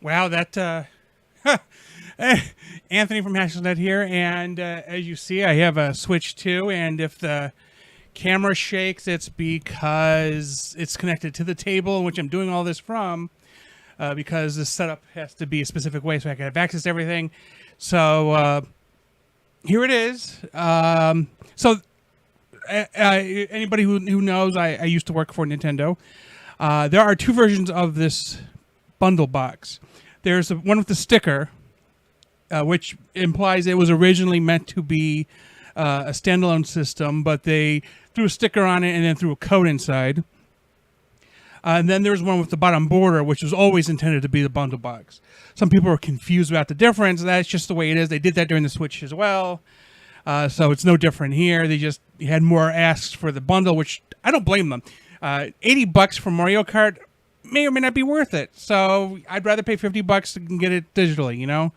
Wow, that Anthony from HashNet here, and as you see, I have a Switch 2, and if the camera shakes, it's because it's connected to the table in which I'm doing all this from, because the setup has to be a specific way so I can have access to everything. So here it is. Anybody who knows, I used to work for Nintendo. There are two versions of this bundle box. There's the one with the sticker, which implies it was originally meant to be a standalone system, but they threw a sticker on it and then threw a code inside. And then there's one with the bottom border, which was always intended to be the bundle box. Some people are confused about the difference. That's just the way it is. They did that during the Switch as well. So it's no different here. They just had more asks for the bundle, which I don't blame them. $80 for Mario Kart may or may not be worth it. So I'd rather pay $50 and get it digitally, you know?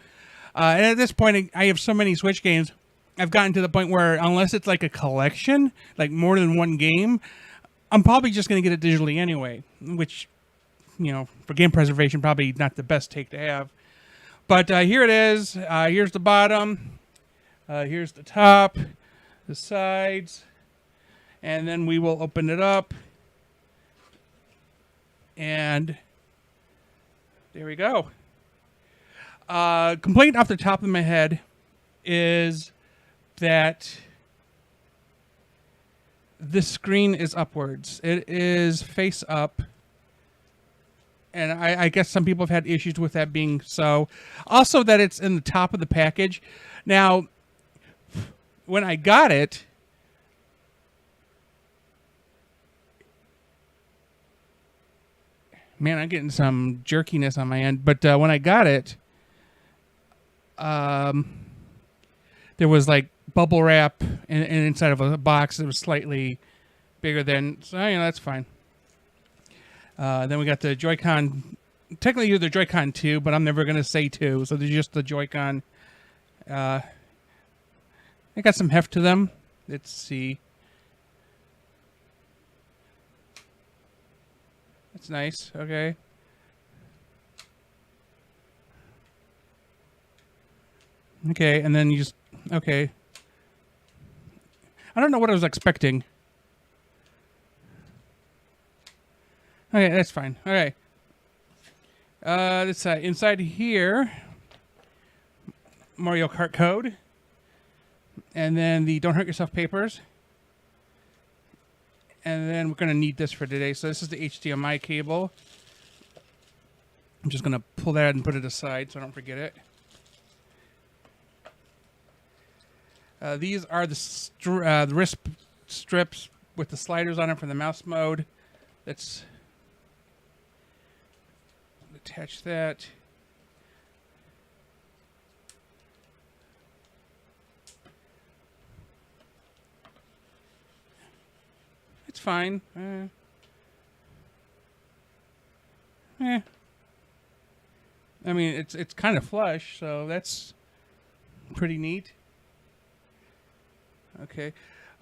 And at this point, I have so many Switch games, I've gotten to the point where unless it's like a collection, like more than one game, I'm probably just going to get it digitally anyway, which, you know, for game preservation, probably not the best take to have. But here it is. Here's the bottom. Here's the top, the sides, and then we will open it up. And there we go. Complaint off the top of my head is that this screen is upwards. It is face up. And I guess some people have had issues with that being so. Also that it's in the top of the package. Now, when I got it, man, I'm getting some jerkiness on my end. But when I got it, there was like bubble wrap and inside of a box that was slightly bigger than, so you know, that's fine. Then we got the Joy-Con. Technically, you're the Joy-Con 2, but I'm never going to say 2, so they're just the Joy-Con. They got some heft to them. Let's see. That's nice. Okay. Okay, and then you just... Okay. I don't know what I was expecting. Okay, that's fine. Okay. This inside here, Mario Kart code. And then the Don't Hurt Yourself papers. And then we're going to need this for today. So this is the HDMI cable. I'm just going to pull that and put it aside so I don't forget it. These are the wrist strips with the sliders on it for the mouse mode. Let's attach that. It's fine. I mean, it's kind of flush, so that's pretty neat. Okay.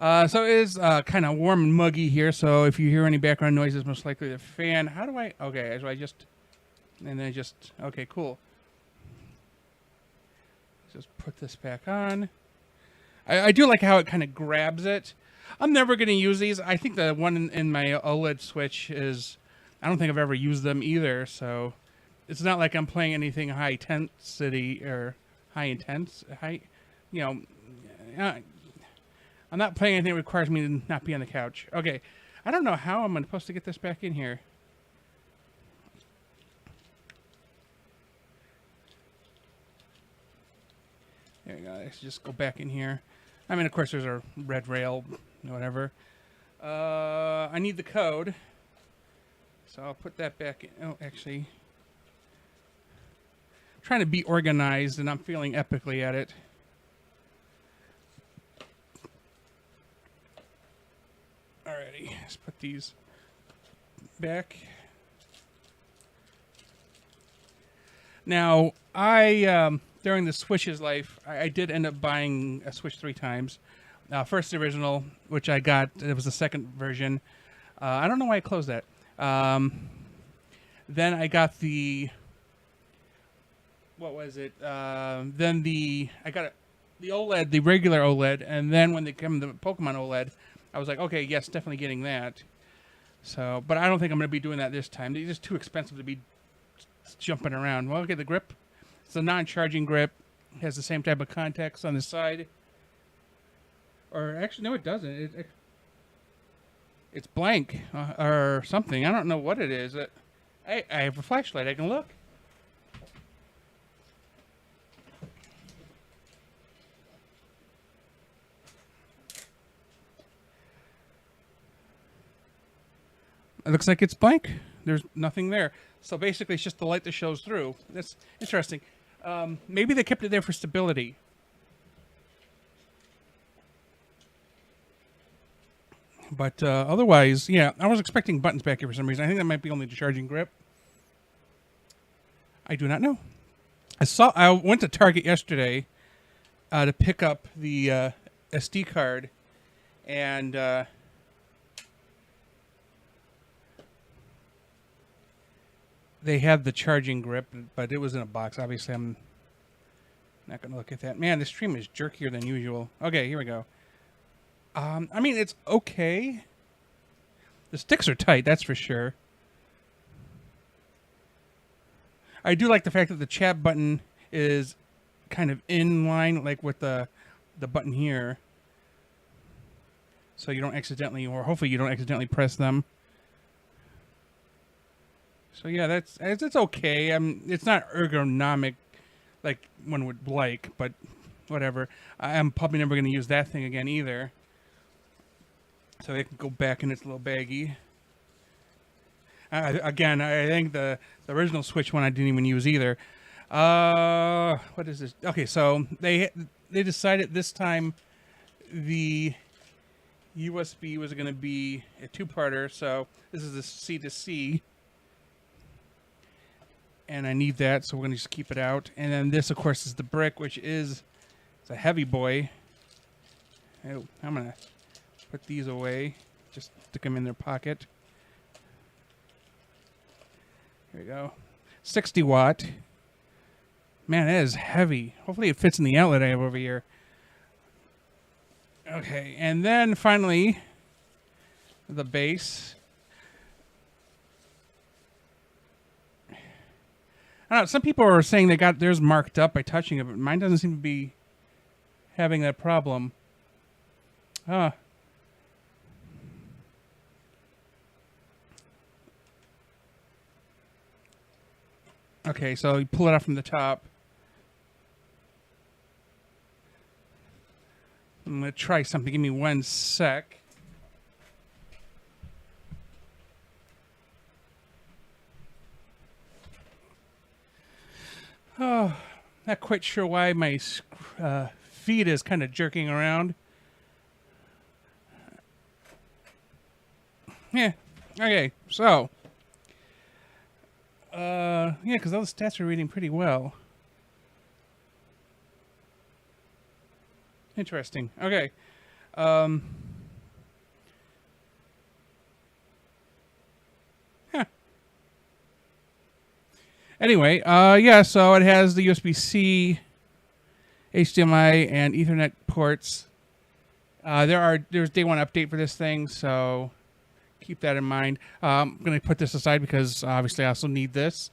So it is kind of warm and muggy here, so if you hear any background noises, most likely the fan. How do I... Okay, so I just... And then just... Okay, cool. Just put this back on. I do like how it kind of grabs it. I'm never going to use these. I think the one in my OLED Switch is... I don't think I've ever used them either, so... It's not like I'm playing anything high intensity or high intense... High... You know... I'm not playing anything that requires me to not be on the couch. Okay. I don't know how I'm supposed to get this back in here. There we go. Let's just go back in here. I mean, of course, there's a red rail, whatever. I need the code. So I'll put that back in. Oh, actually. I'm trying to be organized, and I'm feeling epically at it. Alrighty, let's put these back. Now, during the Switch's life, I did end up buying a Switch 3 times. First the original, which I got, it was the second version. I don't know why I closed that. Then I got the what was it? Then I got the OLED, the regular OLED, and then when they come the Pokemon OLED, I was like, okay, yes, definitely getting that. So, but I don't think I'm going to be doing that this time. They're just too expensive to be jumping around. Well, okay, the grip. It's a non-charging grip. It has the same type of contacts on the side. Or actually, no, it doesn't. It's blank or something. I don't know what it is. I have a flashlight. I can look. It looks like it's blank. There's nothing there. So basically, it's just the light that shows through. That's interesting. Maybe they kept it there for stability. But otherwise, yeah, I was expecting buttons back here for some reason. I think that might be only the charging grip. I do not know. I went to Target yesterday to pick up the SD card, and they had the charging grip, but it was in a box. Obviously, I'm not going to look at that. Man, this stream is jerkier than usual. Okay, here we go. I mean, it's okay. The sticks are tight, that's for sure. I do like the fact that the chat button is kind of in line, like with the button here. So you don't accidentally, or hopefully you don't accidentally press them. So yeah, that's okay. It's not ergonomic like one would like, but whatever. I'm probably never going to use that thing again either. So it can go back in its little baggie. Again, I think the original Switch one I didn't even use either. What is this? Okay, so they decided this time the USB was going to be a two-parter. So this is the C to C. And I need that, so we're going to just keep it out. And then this, of course, is the brick, which it's a heavy boy. Oh, I'm going to put these away. Just stick them in their pocket. Here we go. 60 watt. Man, that is heavy. Hopefully it fits in the outlet I have over here. Okay, and then finally, the base. I don't know, some people are saying they got theirs marked up by touching it, but mine doesn't seem to be having that problem. Okay, so you pull it out from the top. I'm going to try something. Give me 1 sec. Oh, not quite sure why my feet is kind of jerking around. Yeah. Okay. So. Yeah, because those stats are reading pretty well. Interesting. Okay. Anyway, yeah, so it has the USB-C, HDMI, and Ethernet ports. There's day one update for this thing, so keep that in mind. I'm going to put this aside because obviously I also need this.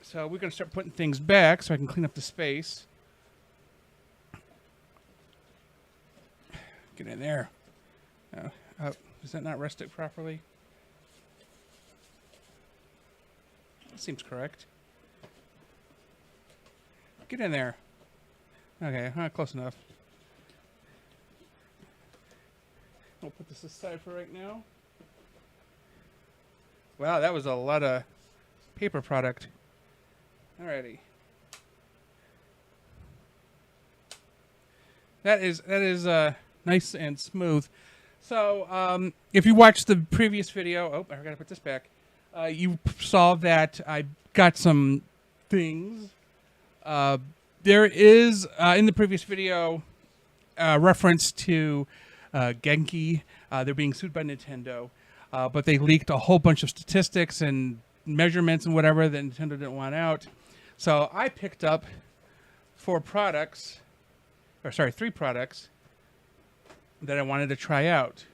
So we're going to start putting things back so I can clean up the space. Get in there. Does that not rest it properly? That seems correct. Get in there. Okay, close enough. We'll put this aside for right now. Wow, that was a lot of paper product. Alrighty. That is nice and smooth. So, if you watched the previous video, I gotta put this back. You saw that I got some things. There is in the previous video reference to Genki. They're being sued by Nintendo, but they leaked a whole bunch of statistics and measurements and whatever that Nintendo didn't want out. So I picked up 3 products that I wanted to try out.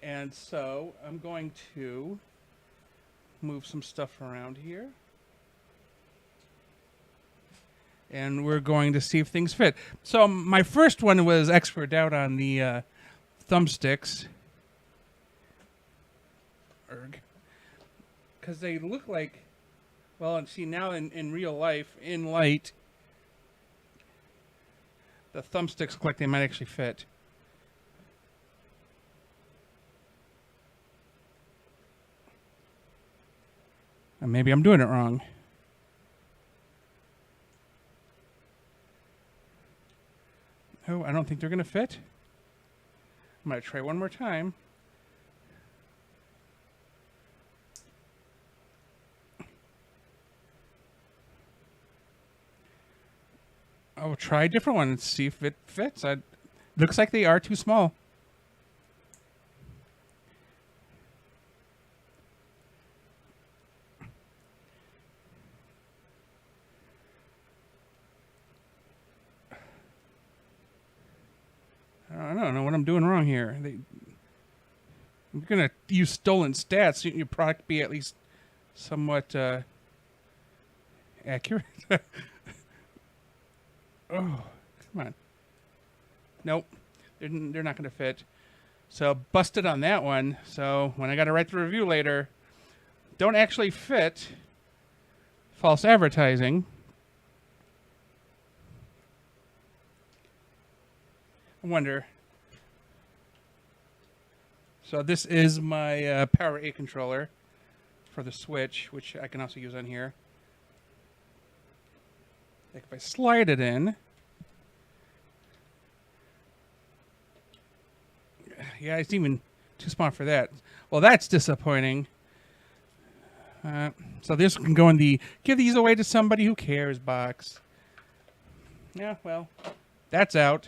And so I'm going to move some stuff around here. And we're going to see if things fit. So my first one was expert out on the thumbsticks. Because they look like, well, and see now in real life, in light, the thumbsticks look like they might actually fit. And maybe I'm doing it wrong. Oh, I don't think they're going to fit. I'm going to try one more time. I'll try a different one and see if it fits. Looks like they are too small. I don't know what I'm doing wrong here. I'm going to use stolen stats. So your product be at least somewhat accurate. Oh, come on. Nope. They're not going to fit. So busted on that one. So when I got to write the review later, don't actually fit. False advertising. I wonder. So this is my Power A controller for the Switch, which I can also use on here. Like if I slide it in. Yeah, it's even too small for that. Well, that's disappointing. So this can go in the give these away to somebody who cares box. Yeah, well, that's out.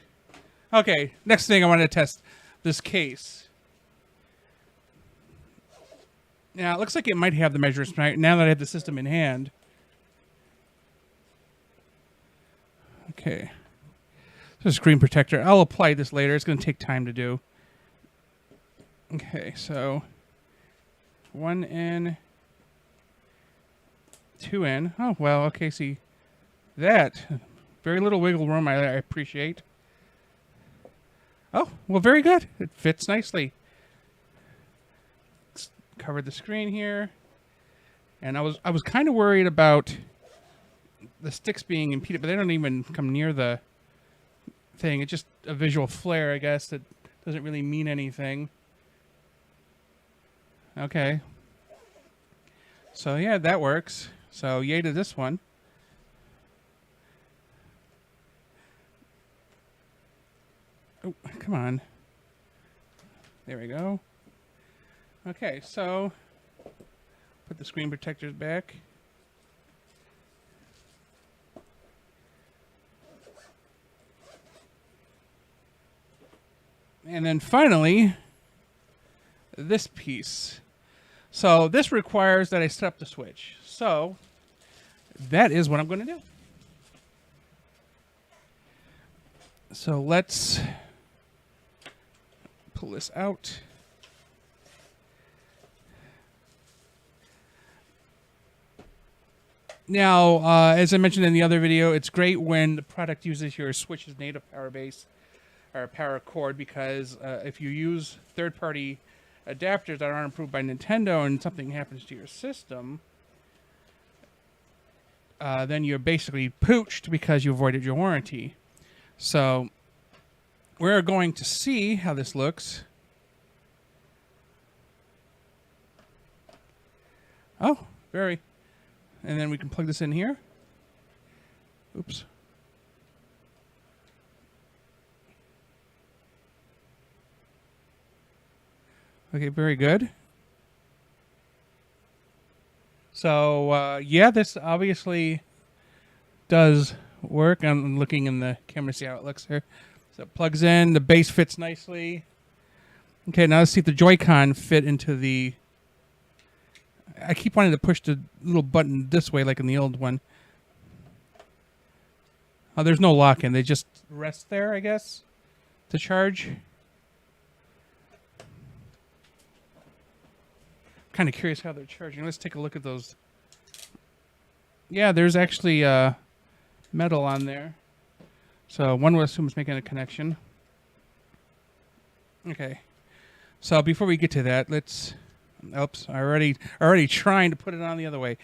Okay, next thing I want to test this case. Now, it looks like it might have the measurements right now that I have the system in hand. Okay. So screen protector. I'll apply this later. It's going to take time to do. Okay, so 1 in, 2 in. Oh, well, okay, see. That. Very little wiggle room I appreciate. Oh, well, very good. It fits nicely. Covered the screen here. And I was kind of worried about the sticks being impeded, but they don't even come near the thing. It's just a visual flare, I guess, that doesn't really mean anything. Okay. So, yeah, that works. So, yay to this one. Oh, come on. There we go. Okay, so put the screen protectors back. And then finally, this piece. So this requires that I set up the Switch. So that is what I'm going to do. So let's pull this out. Now, as I mentioned in the other video, it's great when the product uses your Switch's native power base or power cord, because if you use third-party adapters that aren't approved by Nintendo and something happens to your system, then you're basically pooched because you avoided your warranty. So we're going to see how this looks. Oh, very. And then we can plug this in here. Oops. Okay, very good. So, yeah, this obviously does work. I'm looking in the camera to see how it looks here. So it plugs in. The base fits nicely. Okay, now let's see if the Joy-Con fit into the... I keep wanting to push the little button this way like in the old one. There's no lock-in. They just rest there, I guess, to charge. Kind of curious how they're charging. Let's take a look at those. Yeah, there's actually metal on there. So one would assume it's making a connection. Okay. So before we get to that, let's... Oops, already trying to put it on the other way.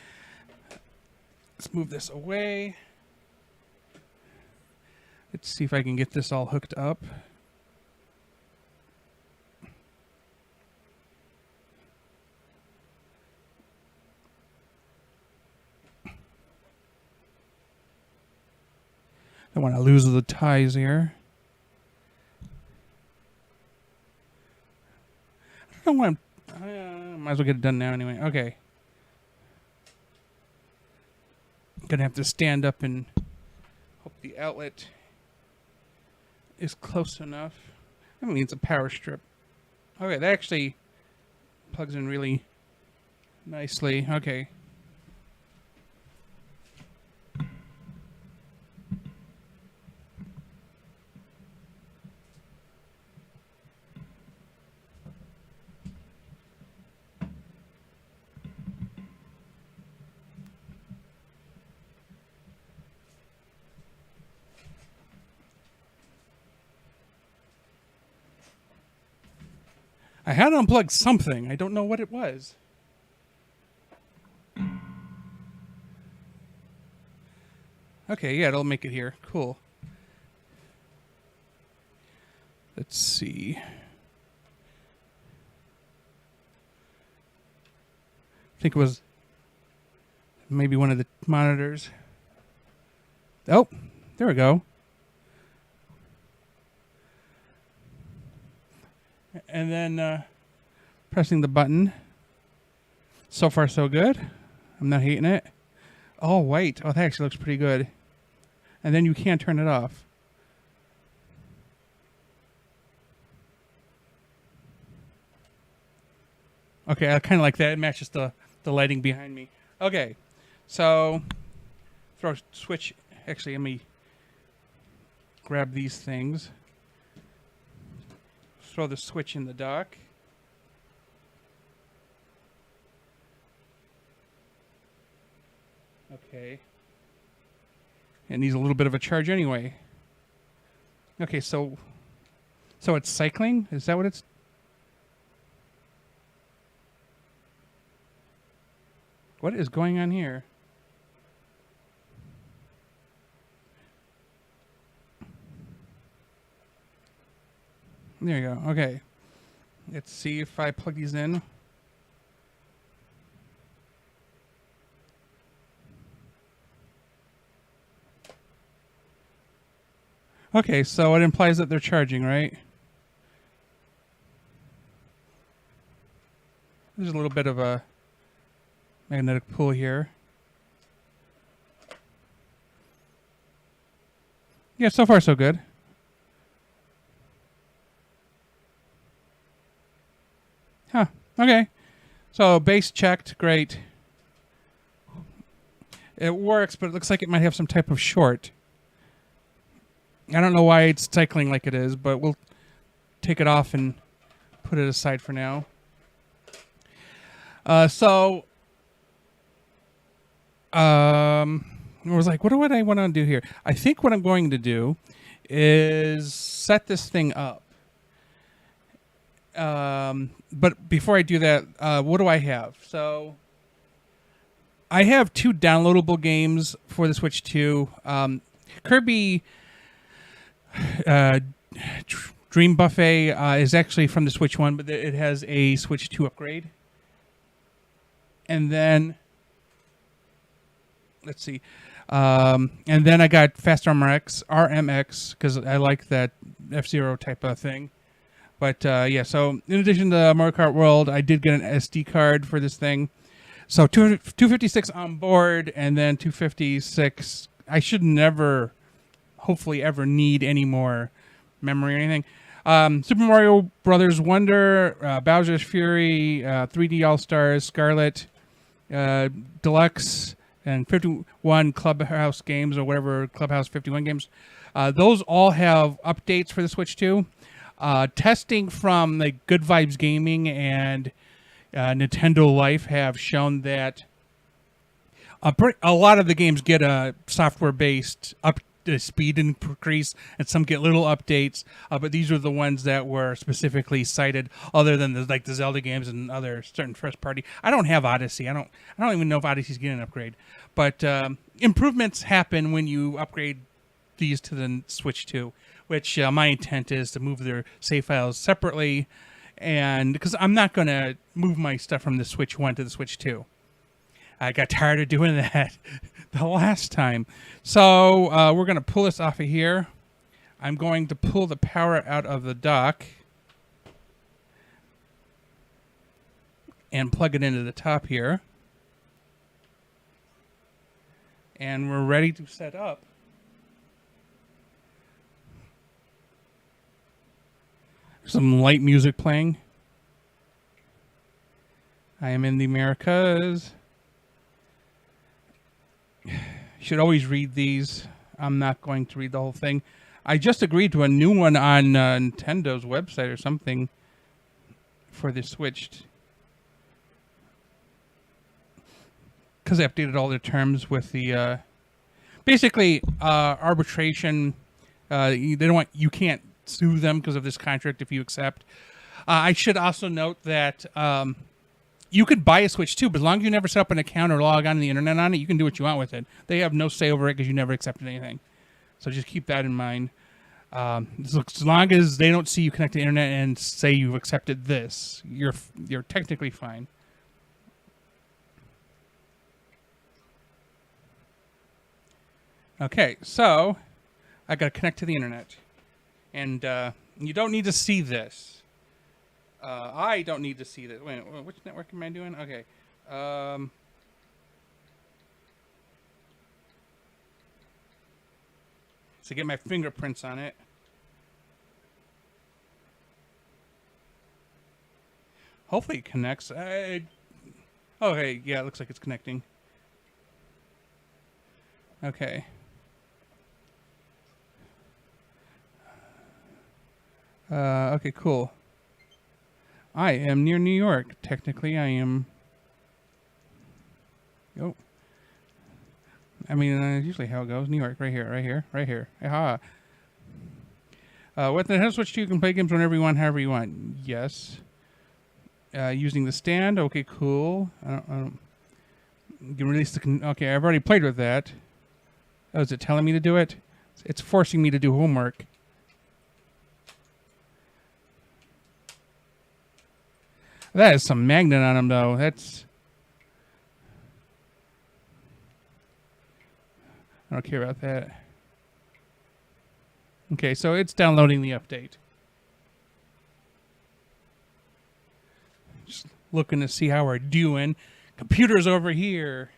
Let's move this away. Let's see if I can get this all hooked up. Don't want to lose the ties here. I don't want... might as well get it done now anyway. Okay. Gonna have to stand up and hope the outlet is close enough. I mean, it's a power strip. Okay, that actually plugs in really nicely. Okay. I had unplugged something. I don't know what it was. Okay, yeah, it'll make it here. Cool. Let's see. I think it was maybe one of the monitors. Oh, there we go. And then pressing the button. So far, so good. I'm not hating it. Oh, white. Oh, that actually looks pretty good. And then you can't turn it off. Okay, I kind of like that. It matches the lighting behind me. Okay, so throw switch. Actually, let me grab these things. Throw the switch in the dock. Okay. It needs a little bit of a charge anyway. Okay, so it's cycling? Is that what it's... What is going on here? There you go. Okay. Let's see if I plug these in. Okay, so it implies that they're charging, right? There's a little bit of a magnetic pull here. Yeah, so far so good. Huh. Okay. So base checked. Great. It works, but it looks like it might have some type of short. I don't know why it's cycling like it is, but we'll take it off and put it aside for now. I was like, what do I want to do here? I think what I'm going to do is set this thing up. But before I do that, what do I have? So I have 2 downloadable games for the Switch 2. Kirby Dream Buffet is actually from the Switch 1, but it has a Switch 2 upgrade. And then, let's see. And then I got Fast RMX, because I like that F-Zero type of thing. But yeah, so in addition to Mario Kart World, I did get an SD card for this thing. So 256 on board, and then 256. I should never, hopefully ever need any more memory or anything. Super Mario Brothers Wonder, Bowser's Fury, 3D All-Stars, Scarlet, Deluxe, and 51 Clubhouse games or whatever, Clubhouse 51 games. Those all have updates for the Switch 2. Testing from like Good Vibes Gaming and Nintendo Life have shown that a lot of the games get a software-based speed increase, and some get little updates. But these are the ones that were specifically cited, other than the Zelda games and other certain first-party. I don't have Odyssey. I don't even know if Odyssey's getting an upgrade. But improvements happen when you upgrade these to the Switch 2, which my intent is to move their save files separately, and because I'm not going to move my stuff from the Switch 1 to the Switch 2. I got tired of doing that the last time. So we're going to pull this off of here. I'm going to pull the power out of the dock and plug it into the top here. And we're ready to set up. Some light music playing. I am in the Americas. Should always read these. I'm not going to read the whole thing. I just agreed to a new one on Nintendo's website or something for the Switch. Because they updated all their terms with the... basically, arbitration. They don't want... You can't sue them because of this contract if you accept. I should also note that... you could buy a Switch too, but as long as you never set up an account or log on the internet on it, you can do what you want with it. They have no say over it because you never accepted anything. So just keep that in mind. As long as they don't see you connect to the internet and say you've accepted this, you're technically fine. Okay, so I got to connect to the internet, and you don't need to see this. I don't need to see that. Wait, which network am I doing? Okay. So get my fingerprints on it. Hopefully it connects. Okay, yeah, it looks like it's connecting. Okay. Okay, cool. I am near New York. Technically, I am... Oh. I mean, usually how it goes. New York, right here, right here, right here. Aha. With the Nintendo Switch 2, you can play games whenever you want, however you want. Yes. Using the stand. Okay, cool. You can release the... Okay, I've already played with that. Oh, is it telling me to do it? It's forcing me to do homework. That is some magnet on them, though. That's... I don't care about that. Okay, so it's downloading the update. Just looking to see how we're doing. Computer's over here.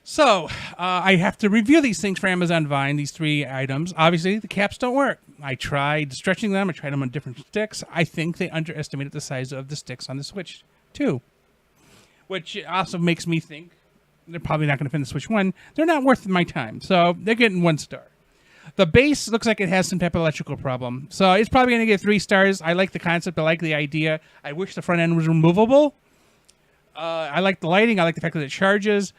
So, I have to review these things for Amazon Vine, these 3 items. Obviously, the caps don't work. I tried stretching them. I tried them on different sticks. I think they underestimated the size of the sticks on the Switch 2. Which also makes me think they're probably not going to fit in the Switch 1. They're not worth my time. So, they're getting 1 star. The base looks like it has some type of electrical problem. So, it's probably going to get 3 stars. I like the concept. I like the idea. I wish the front end was removable. I like the lighting. I like the fact that it charges.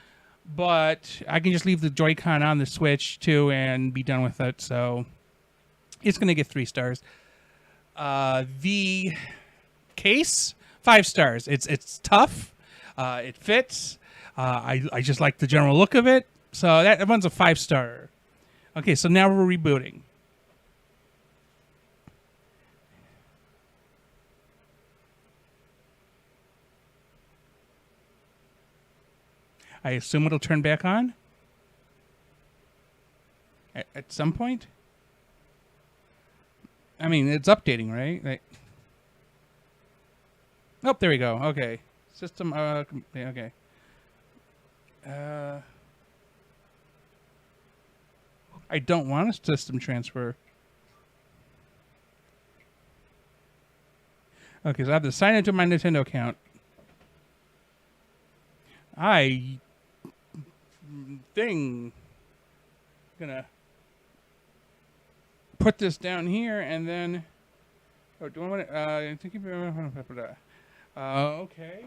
But I can just leave the Joy-Con on the Switch, too, and be done with it. So it's going to get 3 stars. The case, 5 stars. It's tough. It fits. I just like the general look of it. So that one's a 5-star. Okay, so now we're rebooting. I assume it'll turn back on at some point. I mean, it's updating, right? Oh, there we go. Okay. System, okay. I don't want a system transfer. Okay, so I have to sign into my Nintendo account. Gonna put this down here and then. Oh, do I want to? Okay.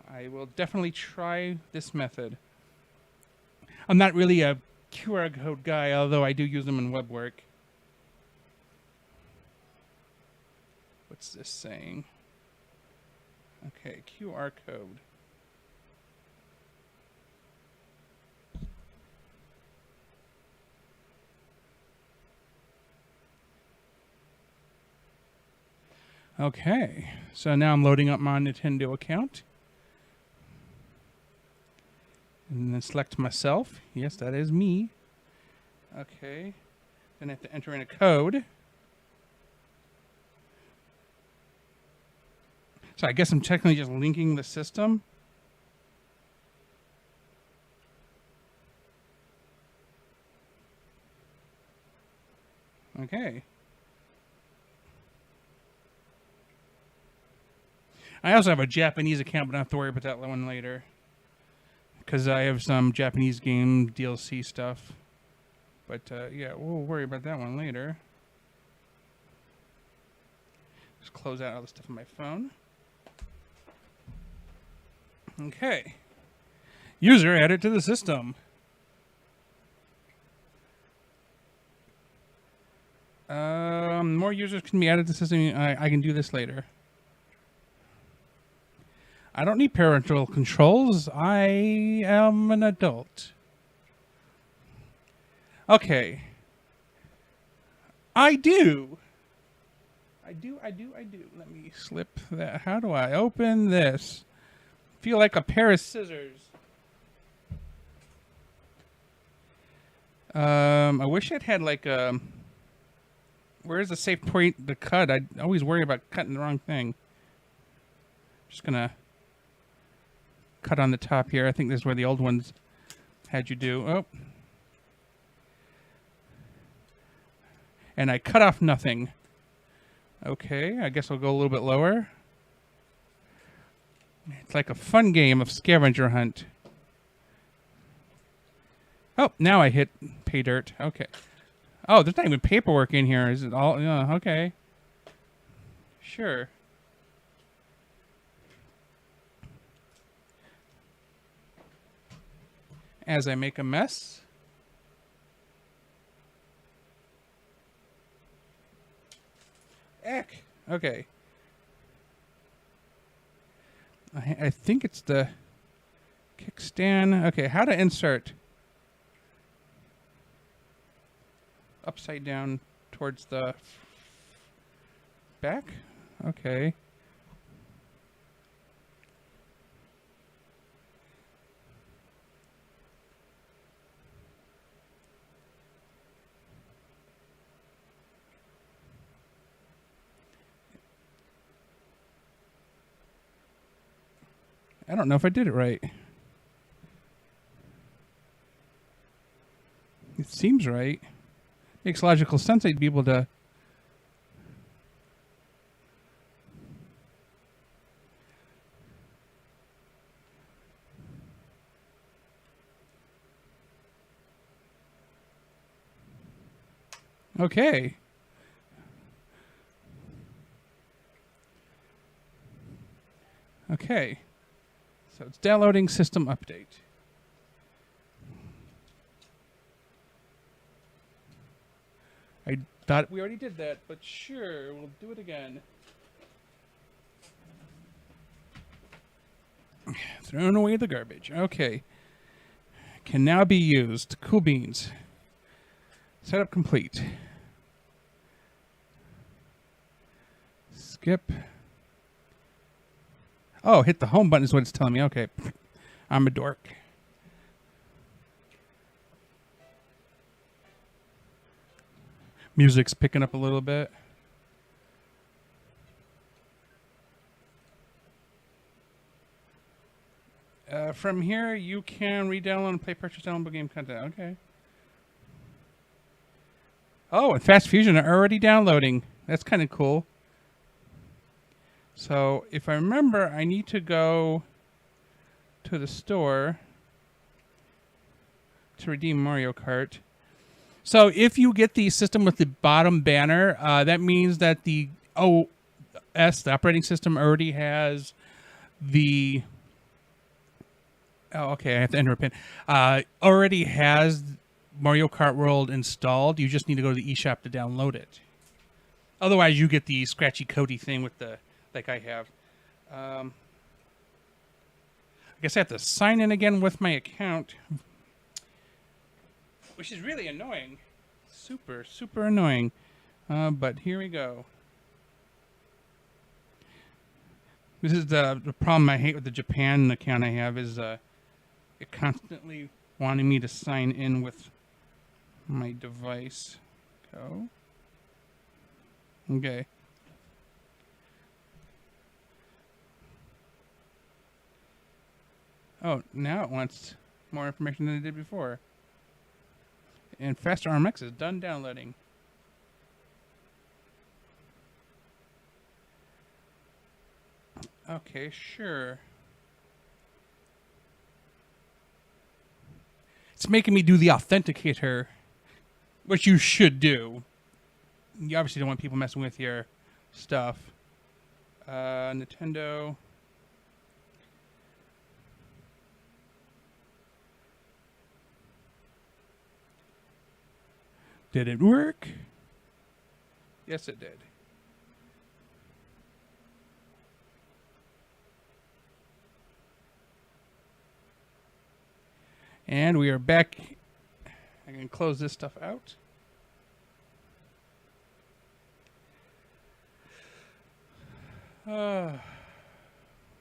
I will definitely try this method. I'm not really a QR code guy, although I do use them in web work. What's this saying? Okay, QR code. Okay, so now I'm loading up my Nintendo account. And then select myself. Yes, that is me. Okay. Then I have to enter in a code. So I guess I'm technically just linking the system. Okay. I also have a Japanese account, but I don't have to worry about that one later. Because I have some Japanese game DLC stuff. But yeah, we'll worry about that one later. Just close out all the stuff on my phone. Okay. User added to the system. More users can be added to the system. I can do this later. I don't need parental controls. I am an adult. Okay. I do. Let me slip that. How do I open this? Feel like a pair of scissors. I wish it had like a... Where's the safe point to cut? I always worry about cutting the wrong thing. Just gonna cut on the top here. I think this is where the old ones had you do. Oh. And I cut off nothing. Okay, I guess I'll go a little bit lower. It's like a fun game of scavenger hunt. Oh, now I hit pay dirt. Okay. Oh, there's not even paperwork in here. Is it all? Yeah, okay. Sure. As I make a mess. Eck. Okay. I think it's the kickstand. Okay, how to insert. Upside down towards the back. Okay. I don't know if I did it right. It seems right. Makes logical sense I'd be able to... Okay. Okay. So it's downloading system update. I thought we already did that, but sure, we'll do it again. Throwing away the garbage. Okay. Can now be used. Cool beans. Setup complete. Skip. Oh, hit the home button is what it's telling me. Okay. I'm a dork. Music's picking up a little bit. From here, you can re-download and play purchase downloadable game content. Okay. Oh, and Fast Fusion are already downloading. That's kind of cool. So if I remember, I need to go to the store to redeem Mario Kart. So if you get the system with the bottom banner, that means that the OS, the operating system, already has the. Oh, okay. I have to enter a pin. Already has Mario Kart World installed. You just need to go to the eShop to download it. Otherwise, you get the scratchy codey thing with the like I have. I guess I have to sign in again with my account, which is really annoying. Super, super annoying. But here we go. This is the problem I hate with the Japan account I have is it constantly wanting me to sign in with my device. Go. Okay. Oh, now it wants more information than it did before. And Faster RMX is done downloading. Okay, sure. It's making me do the authenticator, which you should do. You obviously don't want people messing with your stuff. Nintendo. Did it work? Yes, it did. And we are back. I can close this stuff out.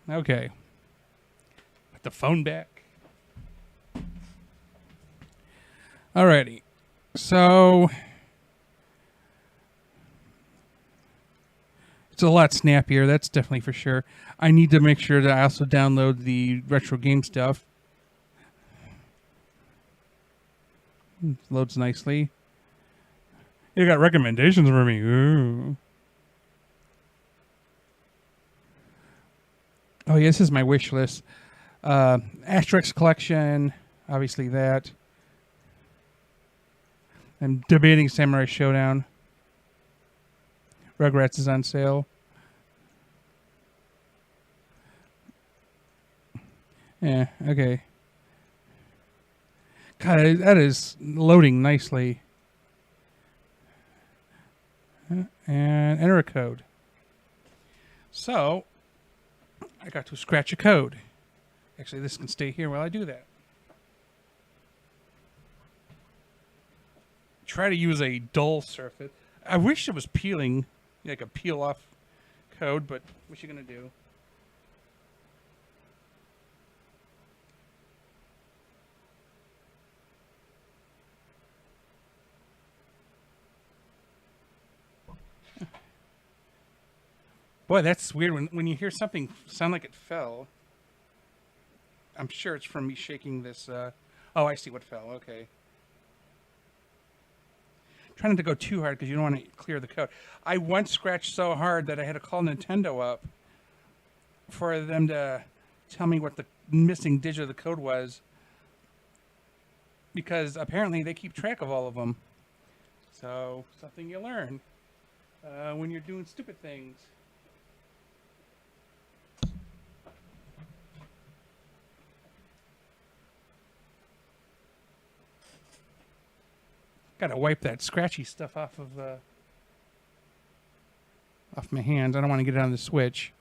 Okay. Put the phone back. Alrighty. So it's a lot snappier, that's definitely for sure. I need to make sure that I also download the retro game stuff. Loads nicely. You got recommendations for me. Ooh. Oh, yeah, this is my wish list. Asterix collection, obviously that. I'm debating Samurai Showdown. Rugrats is on sale. Yeah, okay. God, that is loading nicely. And enter a code. So, I got to scratch a code. Actually, this can stay here while I do that. Try to use a dull surface. I wish it was peeling, like a peel off code, but what you gonna do? Boy, that's weird. When you hear something sound like it fell, I'm sure it's from me shaking this. Oh, I see what fell. Okay. Trying not to go too hard because you don't want to clear the code. I once scratched so hard that I had to call Nintendo up for them to tell me what the missing digit of the code was, because apparently they keep track of all of them. So, something you learn when you're doing stupid things. Gotta wipe that scratchy stuff off my hands. I don't want to get it on the Switch.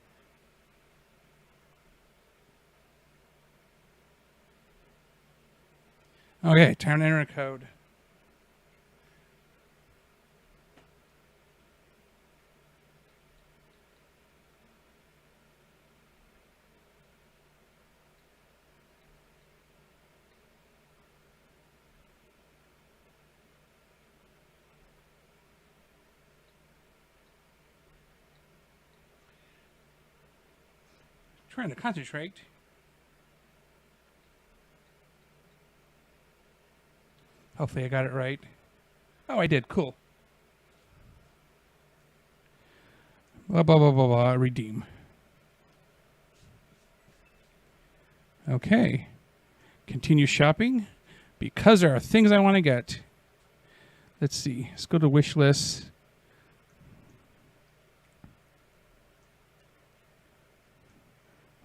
Okay, time to enter a code. Trying to concentrate. Hopefully I got it right. Oh, I did. Cool. Blah, blah, blah, blah, blah. Redeem. Okay. Continue shopping. Because there are things I want to get. Let's see. Let's go to wish list.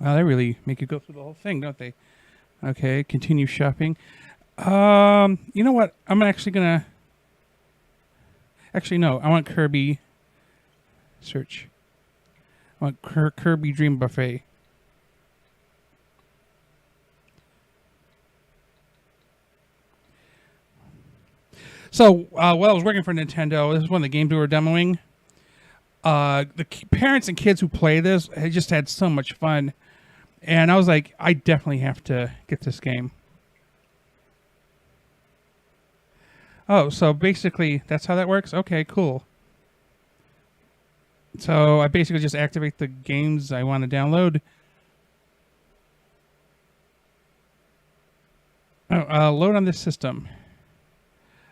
Wow, they really make you go through the whole thing, don't they? Okay, continue shopping. You know what? I'm actually gonna. Actually, no. I want Kirby. Search. I want Kirby Dream Buffet. So while I was working for Nintendo, this is one of the games we were demoing. The parents and kids who play this had just had so much fun. And I was like, I definitely have to get this game. Oh, so basically that's how that works? Okay, cool. So I basically just activate the games I want to download. Oh, load on this system.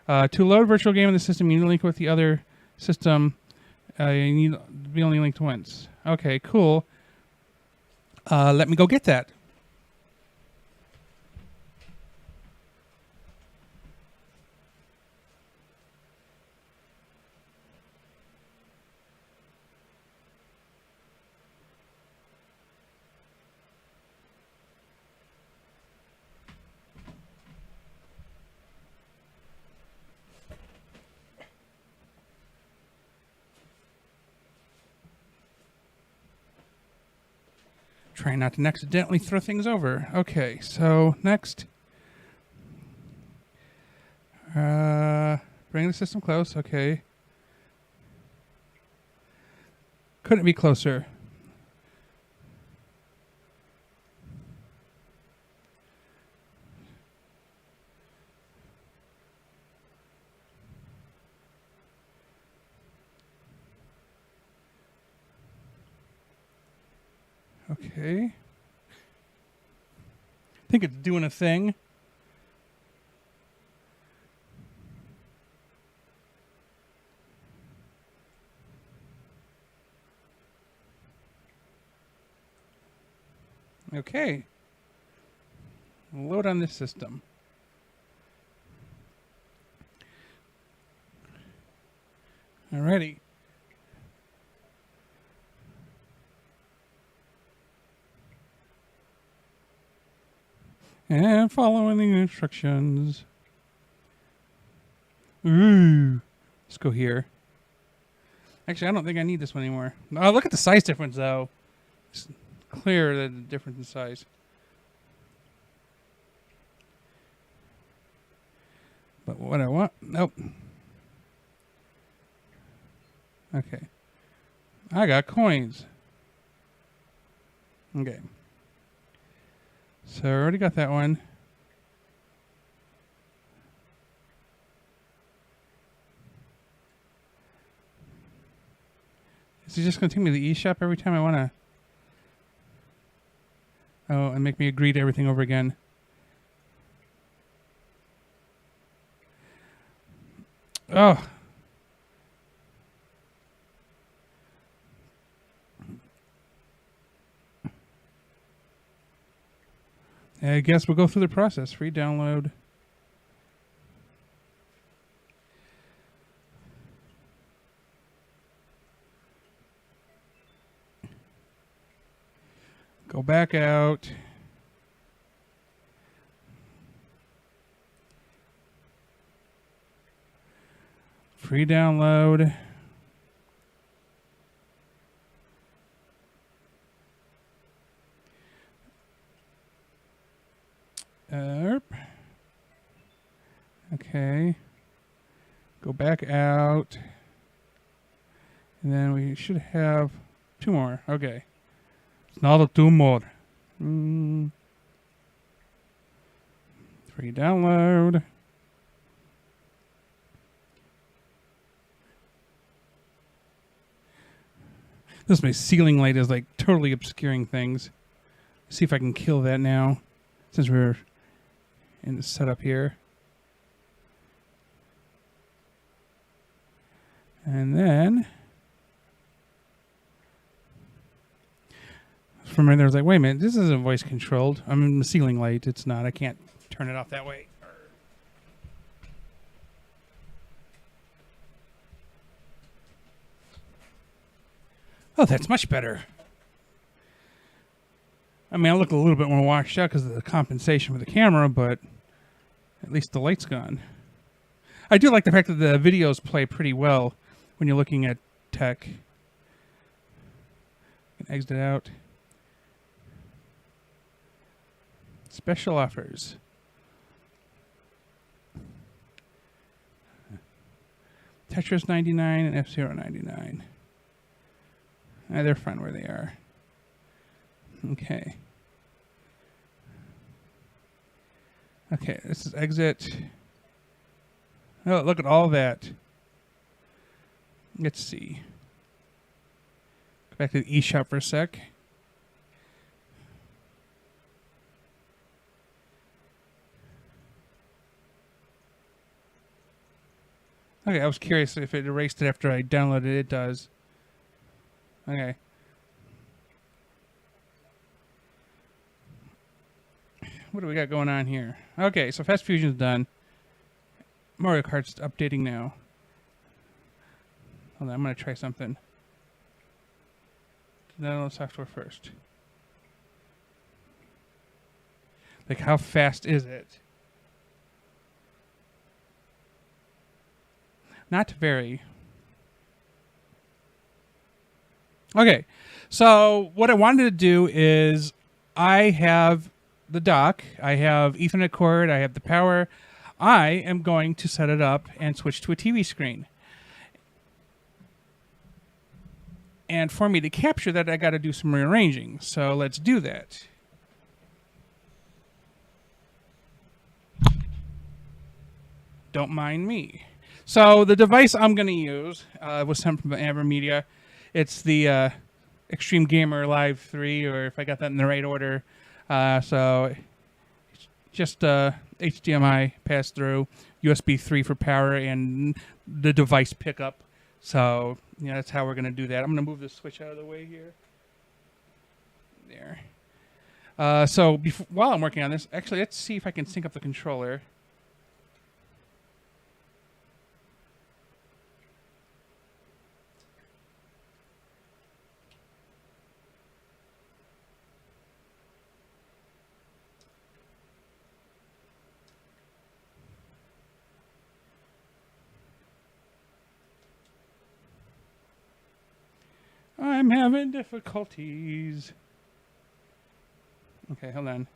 To load virtual game on the system, you need to link with the other system. You need to be only linked once. Okay, cool. Let me go get that. Trying not to accidentally throw things over. Okay, so next. Bring the system close. Okay. Couldn't be closer. Okay. I think it's doing a thing. Okay. Load on this system. Alrighty. And following the instructions. Ooh. Let's go here. Actually, I don't think I need this one anymore. Oh, look at the size difference, though. It's clear the difference in size. But what I want... Nope. Okay. I got coins. Okay. So I already got that one. Is he just going to take me to the eShop every time I want to? Oh, and make me agree to everything over again. Oh. I guess we'll go through the process. Free download. Go back out. Free download. Okay. Go back out. And then we should have 2 more. Okay. It's not a 2 more. Free download. This my ceiling light is like totally obscuring things. See if I can kill that now, since we're in the setup here. And then for a minute. I was like, wait a minute, this isn't voice controlled. I'm in the ceiling light. It's not. I can't turn it off that way. Oh, that's much better. I mean, I look a little bit more washed out because of the compensation for the camera, but at least the light's gone. I do like the fact that the videos play pretty well when you're looking at tech. Exit out. Special offers. Tetris 99 and F-Zero 99. They're fine where they are. Okay. Okay, this is exit. Oh, look at all that. Let's see. Go back to the eShop for a sec. Okay, I was curious if it erased it after I downloaded it. It does. Okay. What do we got going on here? Okay, so Fast Fusion's done. Mario Kart's updating now. Hold on, I'm going to try something. Download software first. Like, how fast is it? Not very. Okay, so what I wanted to do is I have the dock, I have Ethernet cord, I have the power. I am going to set it up and switch to a TV screen. And for me to capture that, I got to do some rearranging. So let's do that. Don't mind me. So the device I'm going to use was sent from Amber Media. It's the Extreme Gamer Live 3, or if I got that in the right order. So it's just HDMI pass-through, USB 3 for power, and the device pickup. So yeah, that's how we're going to do that. I'm going to move the switch out of the way here. There. So while I'm working on this, actually, let's see if I can sync up the controller. I'm having difficulties. Okay, hold on.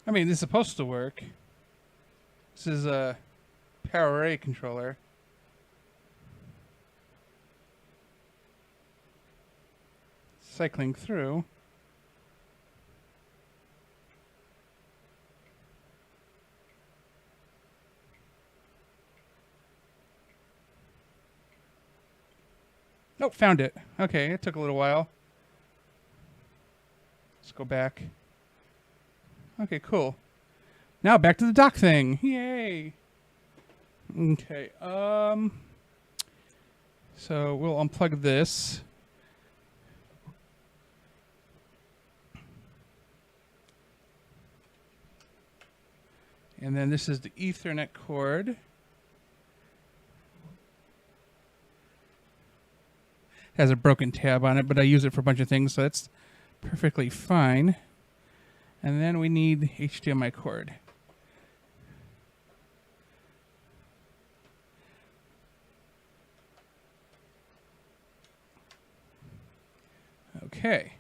I mean, this is supposed to work. This is a power array controller. Cycling through. Oh, found it. Okay, it took a little while. Let's go back. Okay, cool. Now back to the dock thing. Yay. Okay. So we'll unplug this. And then this is the Ethernet cord. Has a broken tab on it, but I use it for a bunch of things, so that's perfectly fine. And then we need HDMI cord. Okay.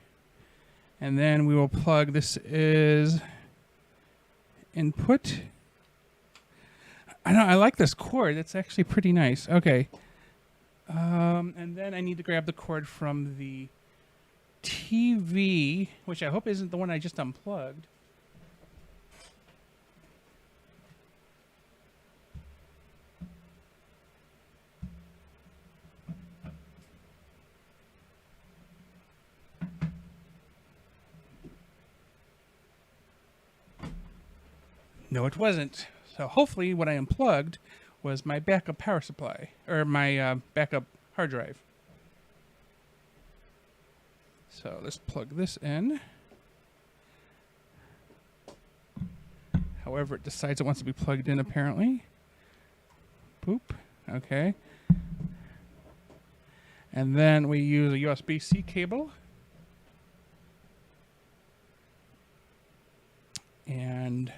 And then we will plug, this is input. I know, I like this cord. It's actually pretty nice. Okay. And then I need to grab the cord from the TV, which I hope isn't the one I just unplugged. No, it wasn't. So hopefully what I unplugged was my backup power supply, or my backup hard drive. So let's plug this in. However, it decides it wants to be plugged in, apparently. Boop. Okay. And then we use a USB-C cable. And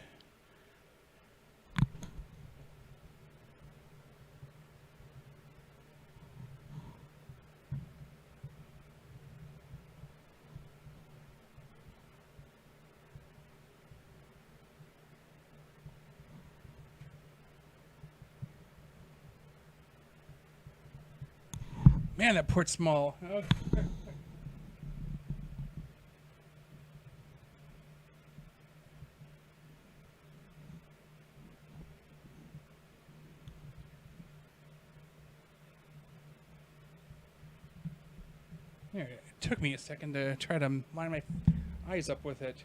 man, that port's small. Okay. It took me a second to try to line my eyes up with it.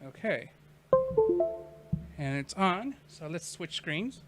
Okay. And it's on, so let's switch screens.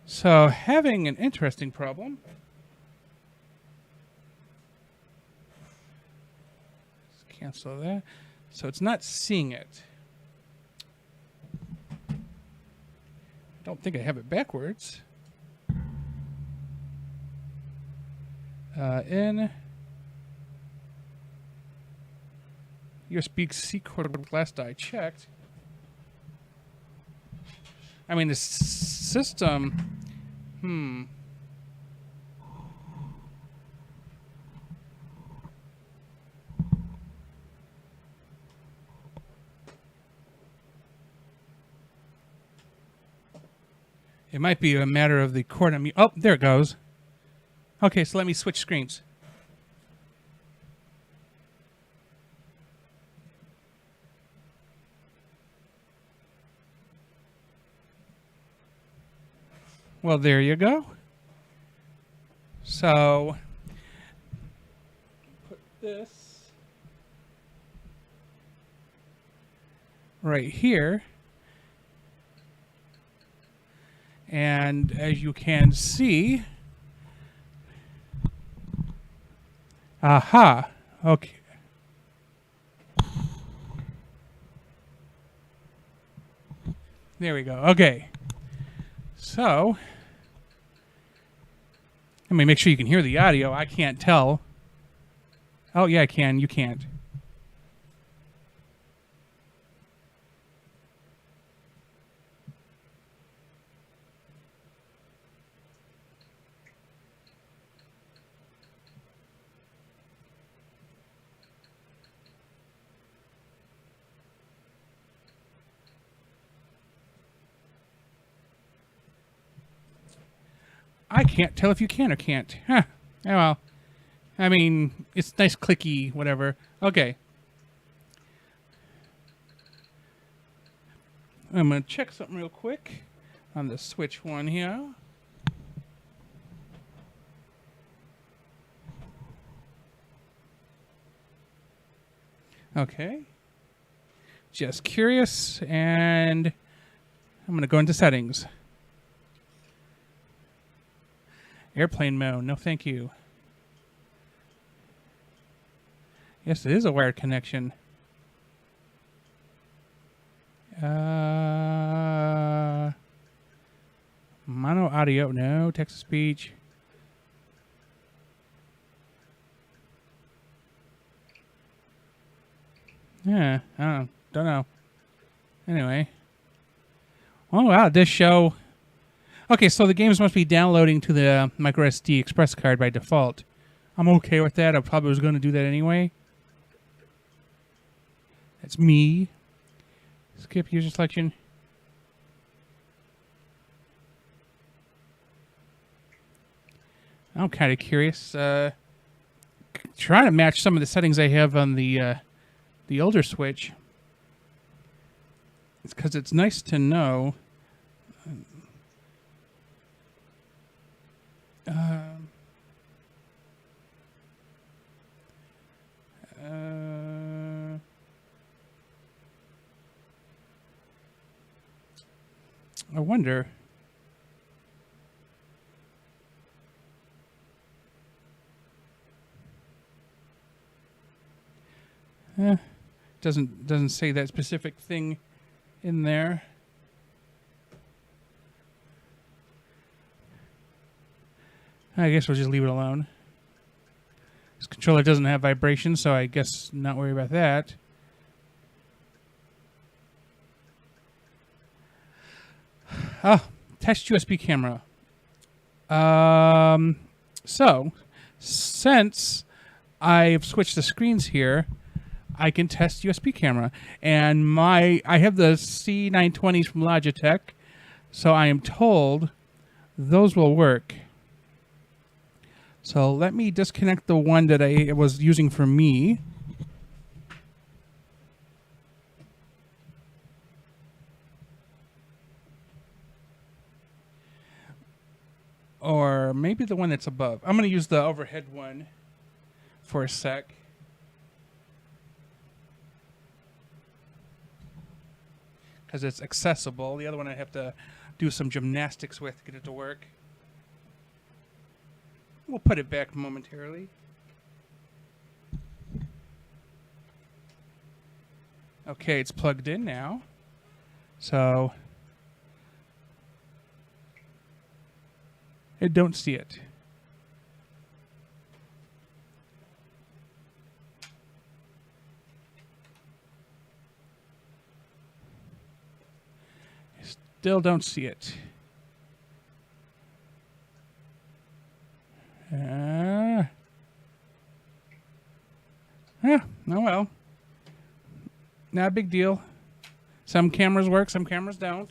So, having an interesting problem. Let's cancel that. So, it's not seeing it. I don't think I have it backwards. In USB-C cord last I checked. I mean, the system. It might be a matter of the cord. Oh, there it goes. Okay, so let me switch screens. Well, there you go. So, put this right here. And as you can see, aha, okay. There we go. Okay. So, let me make sure you can hear the audio. I can't tell. Oh, yeah, I can. You can't. I can't tell if you can or can't. Huh. Oh, well. I mean, it's nice clicky, whatever. Okay. I'm going to check something real quick on the Switch one here. Okay. Just curious, and I'm going to go into settings. Airplane mode, no thank you. Yes, it is a wired connection. Mono audio, no. Text to speech. Yeah, I don't know. Anyway. Oh, wow, this show... Okay, so the games must be downloading to the microSD express card by default. I'm okay with that. I probably was going to do that anyway. That's me. Skip user selection. I'm kind of curious. Trying to match some of the settings I have on the older Switch. It's because it's nice to know. I wonder. Doesn't say that specific thing in there. I guess we'll just leave it alone. This controller doesn't have vibration, so I guess not worry about that. Oh, test USB camera. So, since I've switched the screens here, I can test USB camera. And I have the C920s from Logitech, so I am told those will work. So let me disconnect the one that I was using for me. Or maybe the one that's above. I'm going to use the overhead one for a sec. Because it's accessible. The other one I have to do some gymnastics with to get it to work. We'll put it back momentarily. Okay, it's plugged in now. So I don't see it. I still don't see it. Oh well. Not a big deal. Some cameras work, some cameras don't.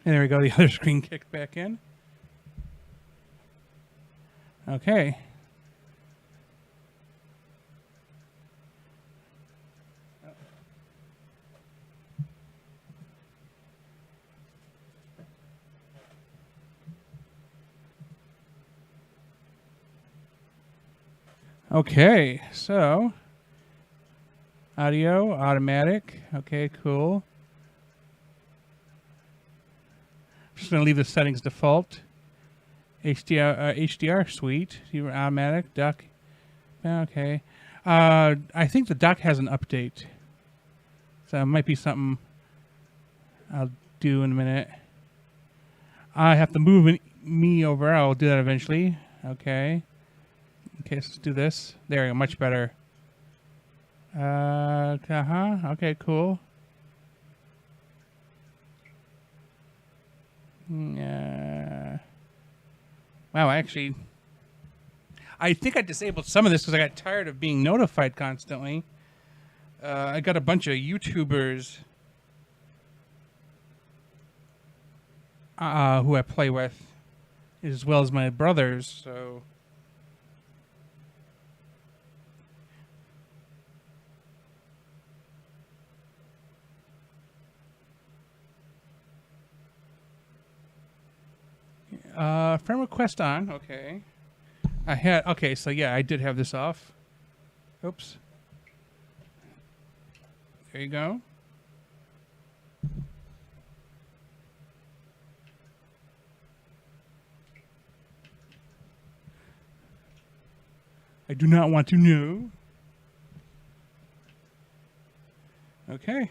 And there we go, the other screen kicked back in. Okay. Okay, so audio, automatic. Okay, cool. I'm just going to leave the settings default. HDR suite, automatic, duck. Okay. I think the duck has an update. So it might be something I'll do in a minute. I have to move me over. I'll do that eventually. Okay. Okay, let's do this. There we go, much better. Okay, cool. Wow, actually, I think I disabled some of this because I got tired of being notified constantly. I got a bunch of YouTubers who I play with, as well as my brothers. So friend request on. Okay. Okay, so yeah, I did have this off. Oops. There you go. I do not want to know. Okay.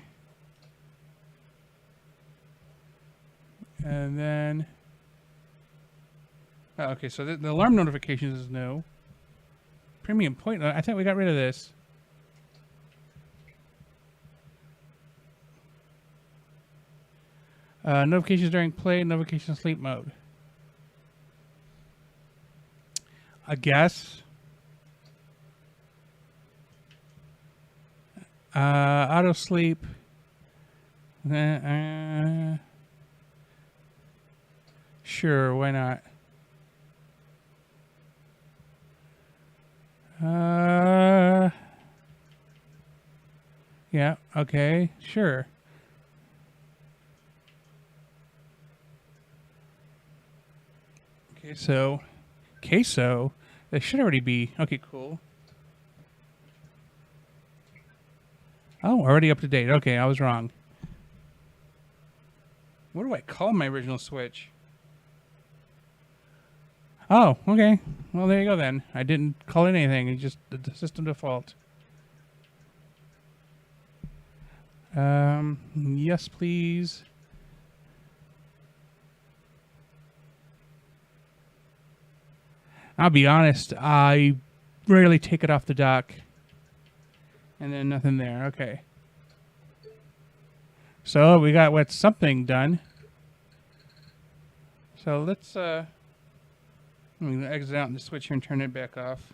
And then... Oh, okay, so the alarm notifications is no. Premium point... I thought we got rid of this. Notifications during play, notification sleep mode. I guess. Auto sleep. Sure, why not? Yeah, okay, sure. Queso. They should already be. Okay, cool. Oh, already up to date. Okay, I was wrong. What do I call my original Switch? Oh, okay. Well, there you go then. I didn't call it anything. It's just the system default. Yes, please. I'll be honest, I rarely take it off the dock. And then nothing there. Okay. So we got something done. So let's I'm gonna exit out the switch here and turn it back off.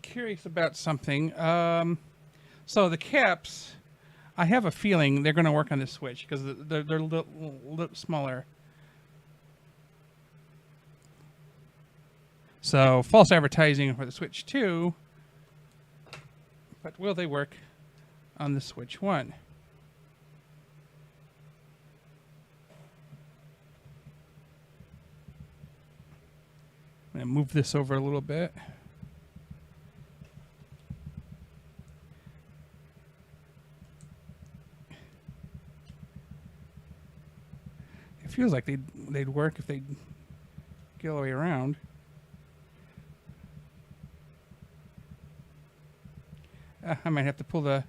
Curious about something. So the caps, I have a feeling they're going to work on this Switch because they're a little smaller. So false advertising for the Switch 2, but will they work on the Switch 1? I'm going to move this over a little bit. It feels like they'd work if they'd get all the way around. I might have to pull the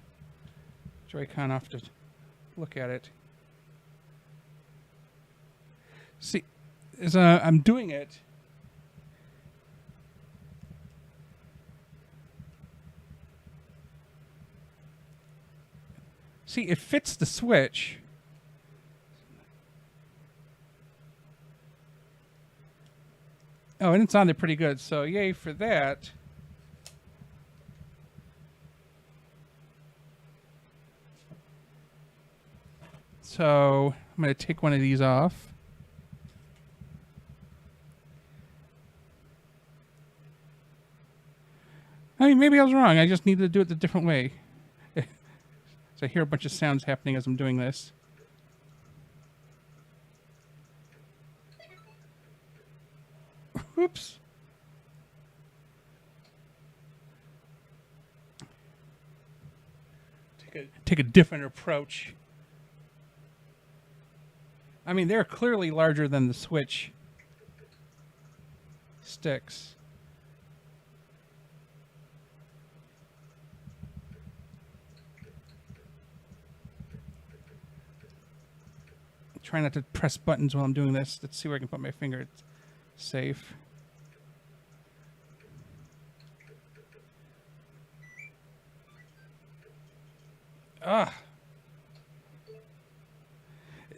Joy-Con off to look at it. See, as I'm doing it, see, it fits the Switch. Oh, and it's on there pretty good, so yay for that. So I'm going to take one of these off. I mean, maybe I was wrong. I just needed to do it the different way. So I hear a bunch of sounds happening as I'm doing this. Oops. Take a different approach. I mean, they're clearly larger than the Switch sticks. Try not to press buttons while I'm doing this. Let's see where I can put my finger. It's safe. Ah.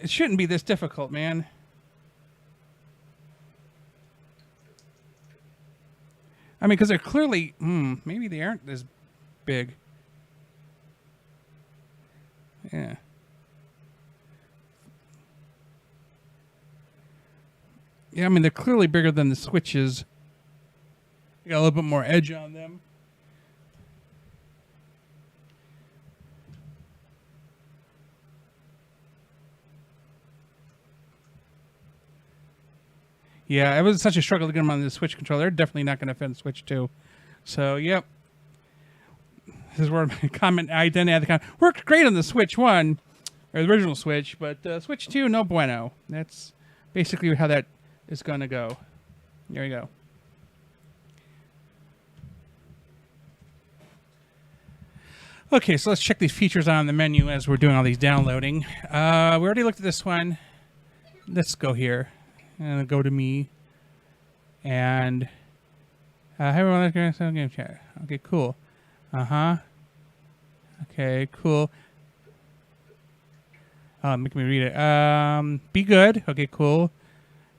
It shouldn't be this difficult, man. I mean, because they're clearly... maybe they aren't as big. Yeah. Yeah, I mean, they're clearly bigger than the Switches. They got a little bit more edge on them. Yeah, it was such a struggle to get them on the Switch controller. They're definitely not going to fit the Switch 2. So, yep. This is where my comment, I then add the comment, worked great on the Switch 1, or the original Switch, but Switch 2, no bueno. That's basically how that is going to go. There we go. Okay, so let's check these features on the menu as we're doing all these downloading. We already looked at this one. Let's go here. And go to me. And hey everyone, let's go to game chat. Okay, cool. Okay, cool. Make me read it. Be good. Okay, cool.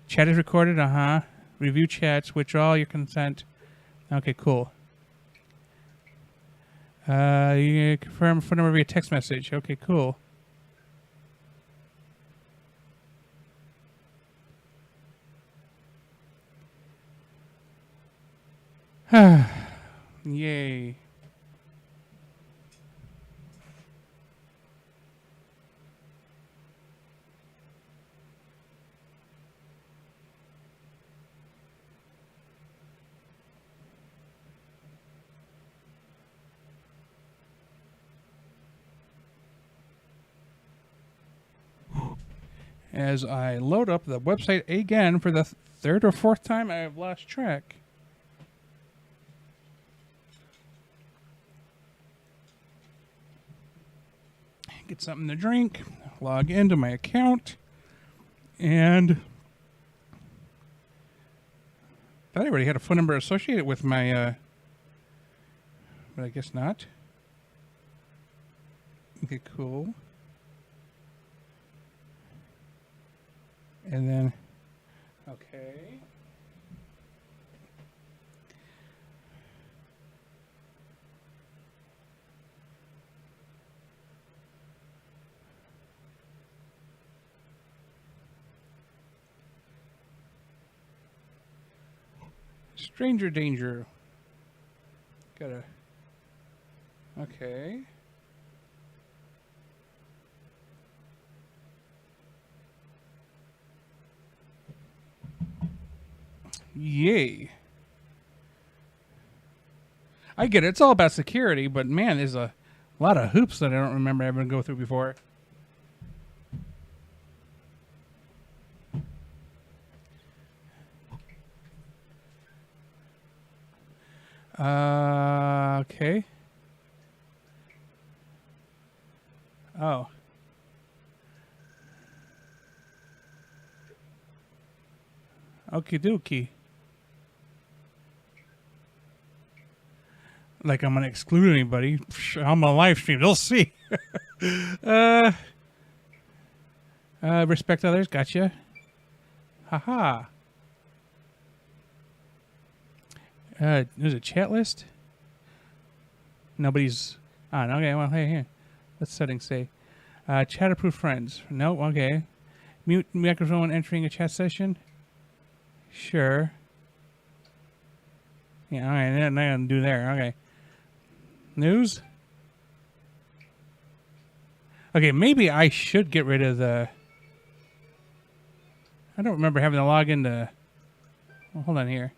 Chat is recorded. Review chats. Withdraw your consent. Okay, cool. You confirm phone number via text message. Okay, cool. Yay. As I load up the website again for the third or fourth time, I have lost track. Get something to drink, log into my account, and I thought I already had a phone number associated with my, but I guess not. Okay, cool. And then, okay. Stranger danger. Gotta. Okay. Yay. I get it. It's all about security, but man, there's a lot of hoops that I don't remember having to go through before. Okay. Oh. Okie dokie. Like I'm gonna exclude anybody. I'm on live stream. They'll see. Respect others. Gotcha. Haha. There's a chat list. Nobody's on. Okay. Well, hey, here. What's settings say? Chat approved friends. No. Okay. Mute microphone when entering a chat session. Sure. Yeah. All right. Nothing I can do there. Okay. News? Okay, maybe I should get rid of the... I don't remember having to log into... Well, hold on here.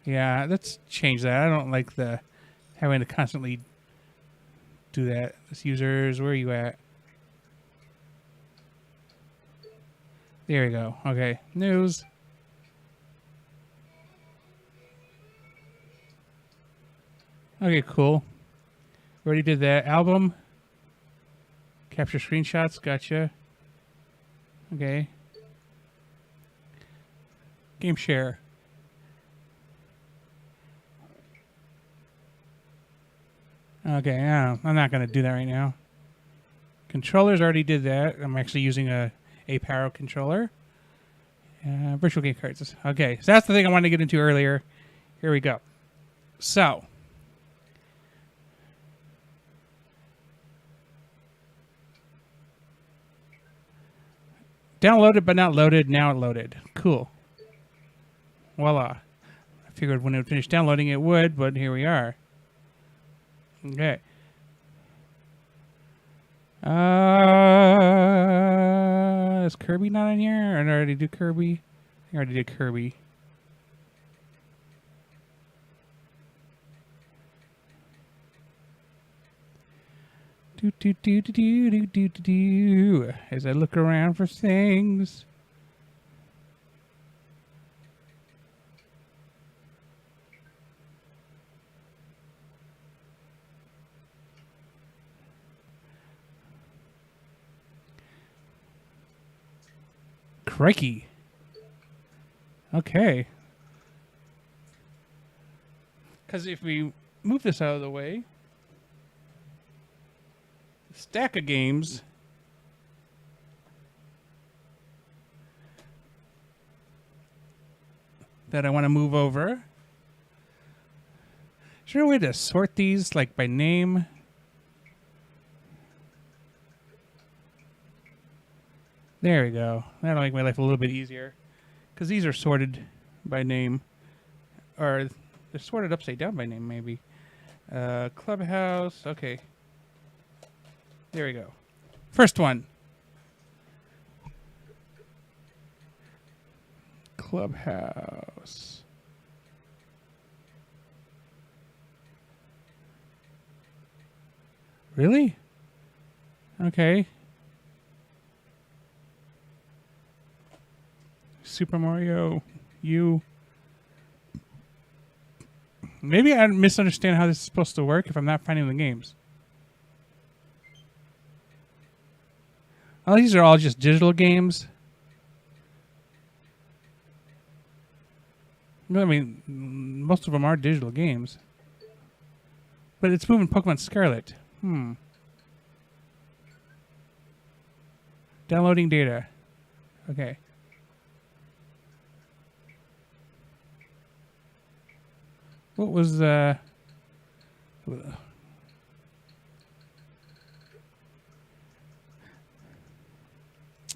Yeah, let's change that. I don't like the having to constantly do that. This users, where are you at? There we go. Okay, news. Okay, cool. Already did that. Album. Capture screenshots. Gotcha. Okay. Game share. Okay, yeah, I'm not going to do that right now. Controllers, already did that. I'm actually using a Power controller. Virtual game cards. Okay, so that's the thing I wanted to get into earlier. Here we go. So... Downloaded but not loaded. Now it loaded. Cool. Voila. I figured when it would finish downloading it would, but here we are. Okay. Is Kirby not in here? Or did I already do Kirby? I already did Kirby. Do. As I look around for things. Crikey. Okay. Because if we move this out of the way, stack of games that I want to move over. Is there a way to sort these like by name? There we go. That'll make my life a little bit easier. Because these are sorted by name. Or they're sorted upside down by name, maybe. Clubhouse. Okay. There we go. First one. Clubhouse. Really? Okay. Super Mario U. Maybe I misunderstand how this is supposed to work if I'm not finding the games. Oh, these are all just digital games. I mean, most of them are digital games. But it's moving Pokemon Scarlet. Downloading data. Okay. What was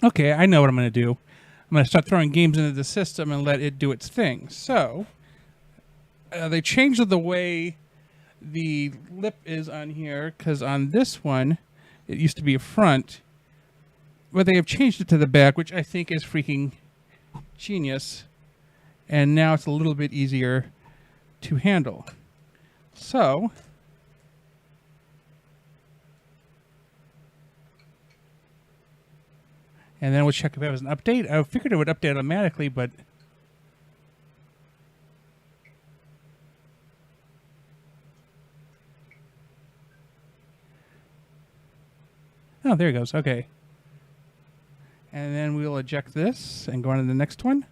Okay, I know what I'm going to do. I'm going to start throwing games into the system and let it do its thing. So, they changed the way the lip is on here, because on this one, it used to be a front, but they have changed it to the back, which I think is freaking genius. And now it's a little bit easier to handle. So, and then we'll check if it was an update. I figured it would update automatically, but oh, there it goes. Okay. And then we'll eject this and go on to the next one.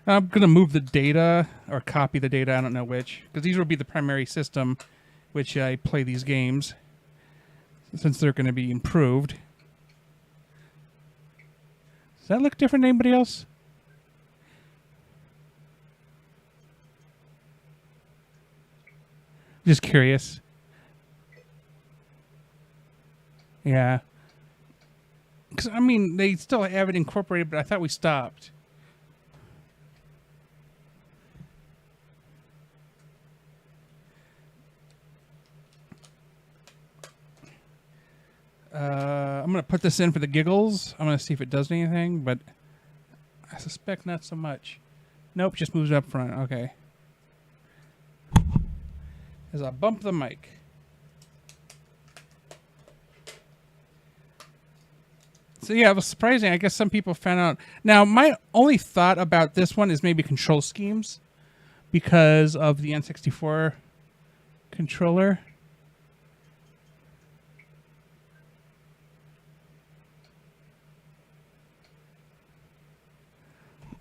I'm going to move the data or copy the data. I don't know which, because these will be the primary system which I play these games, since they're going to be improved. Does that look different to anybody else? Just curious. Yeah. Because, I mean, they still have it incorporated, but I thought we stopped. I'm going to put this in for the giggles. I'm going to see if it does anything, but I suspect not so much. Nope, just moves up front. Okay. As I bump the mic. So yeah, it was surprising. I guess some people found out. Now, my only thought about this one is maybe control schemes because of the N64 controller.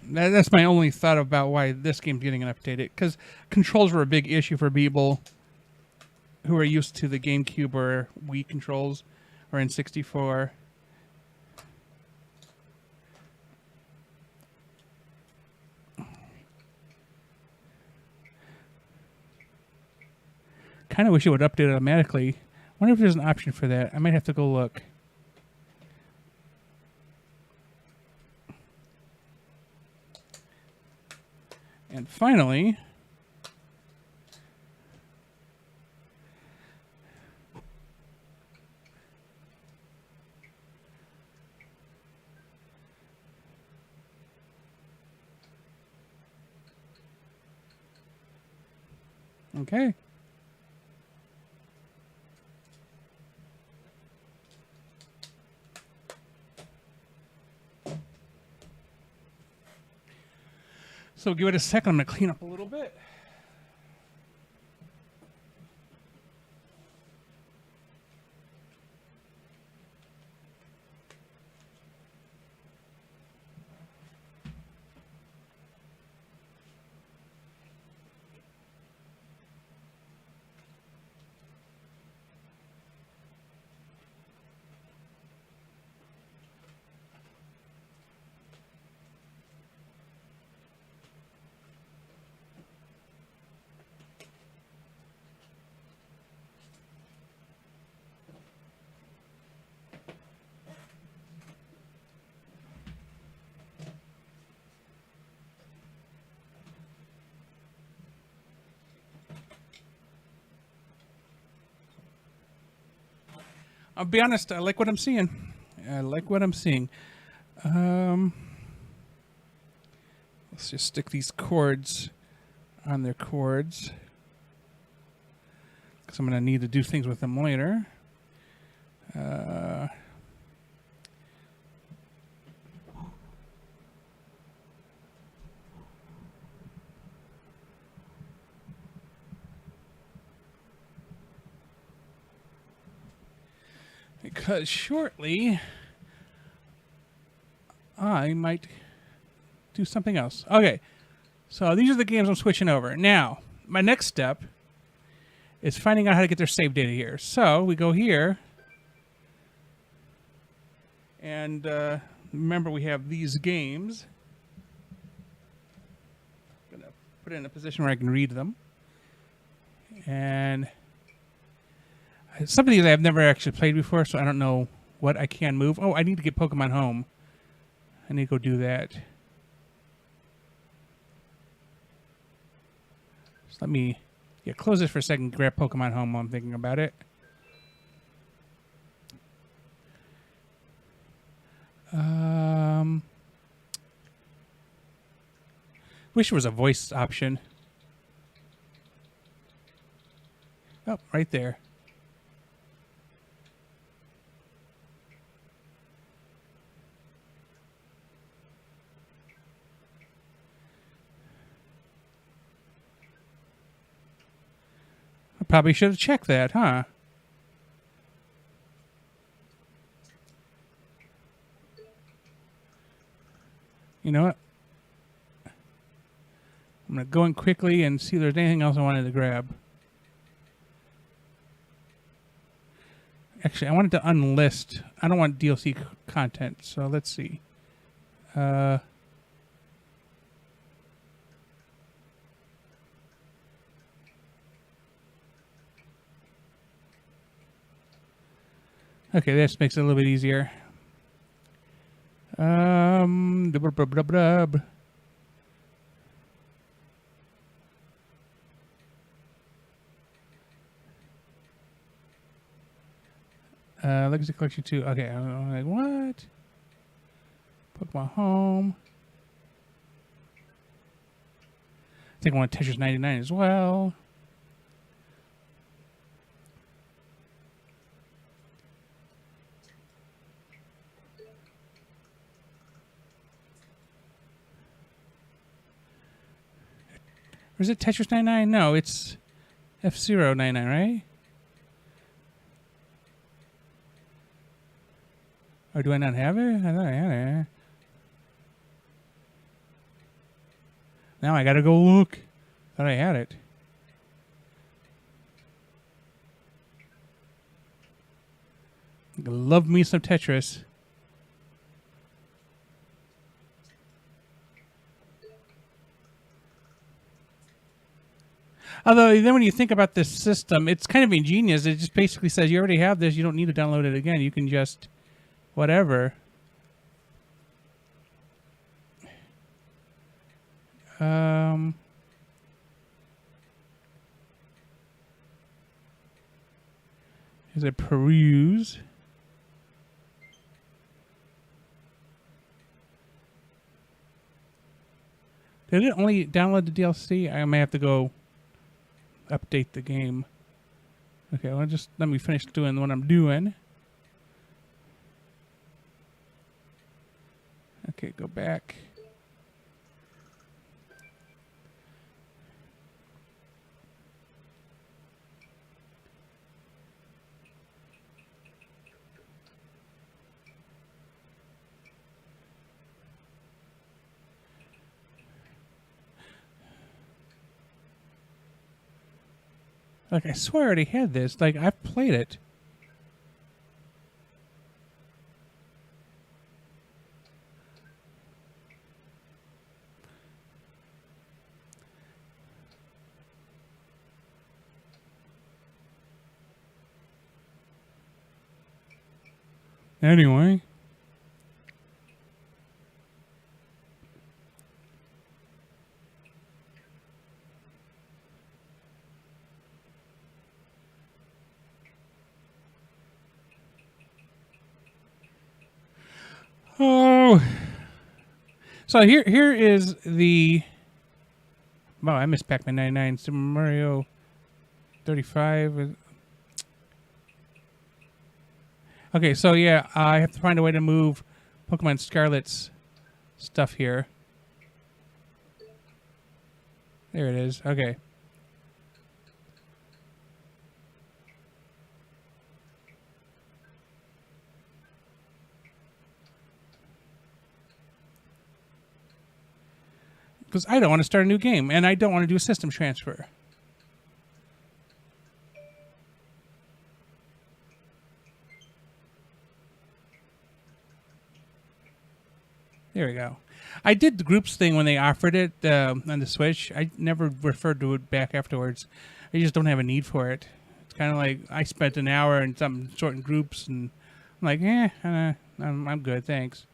That's my only thought about why this game's getting an updated. Because controls were a big issue for people who are used to the GameCube or Wii controls or N64. Kind of wish it would update automatically. I wonder if there's an option for that. I might have to go look. And finally, okay. So give it a second. I'm going to clean up a little bit. I'll be honest, I like what I'm seeing. I like what I'm seeing. Let's just stick these cords on their cords, because I'm going to need to do things with them later. Because shortly, I might do something else. Okay, so these are the games I'm switching over. Now, my next step is finding out how to get their save data here. So we go here, and remember we have these games. I'm going to put it in a position where I can read them. And some of these I've never actually played before, so I don't know what I can move. Oh, I need to get Pokemon home. I need to go do that. Just let me close this for a second, grab Pokemon home while I'm thinking about it. Wish there was a voice option. Oh, right there. Probably should have checked that, huh? You know what? I'm going to go in quickly and see if there's anything else I wanted to grab. Actually, I wanted to unlist. I don't want DLC content, so let's see. Okay, this makes it a little bit easier. Legacy Collection 2. Okay, I'm like, what? Pokemon Home. I think I want Tetris 99 as well. Or is it Tetris 99? No, it's F-Zero 99, right? Or do I not have it? I thought I had it. Now I gotta go look. Thought I had it. Love me some Tetris. Although then when you think about this system, it's kind of ingenious. It just basically says you already have this. You don't need to download it again. You can just whatever. Is it peruse? Did it only download the DLC? I may have to go update the game. Okay, well, just let me finish doing what I'm doing. Okay, go back. Like, I swear I already had this. Like, I've played it. Anyway. Oh. So here is the... Wow, I missed Pac-Man 99. Super Mario 35. Okay, so yeah, I have to find a way to move Pokemon Scarlet's stuff here. There it is. Okay. Because I don't want to start a new game, and I don't want to do a system transfer. There we go. I did the groups thing when they offered it on the Switch. I never referred to it back afterwards. I just don't have a need for it. It's kind of like I spent an hour in some sorting groups, and I'm like, I'm good, thanks.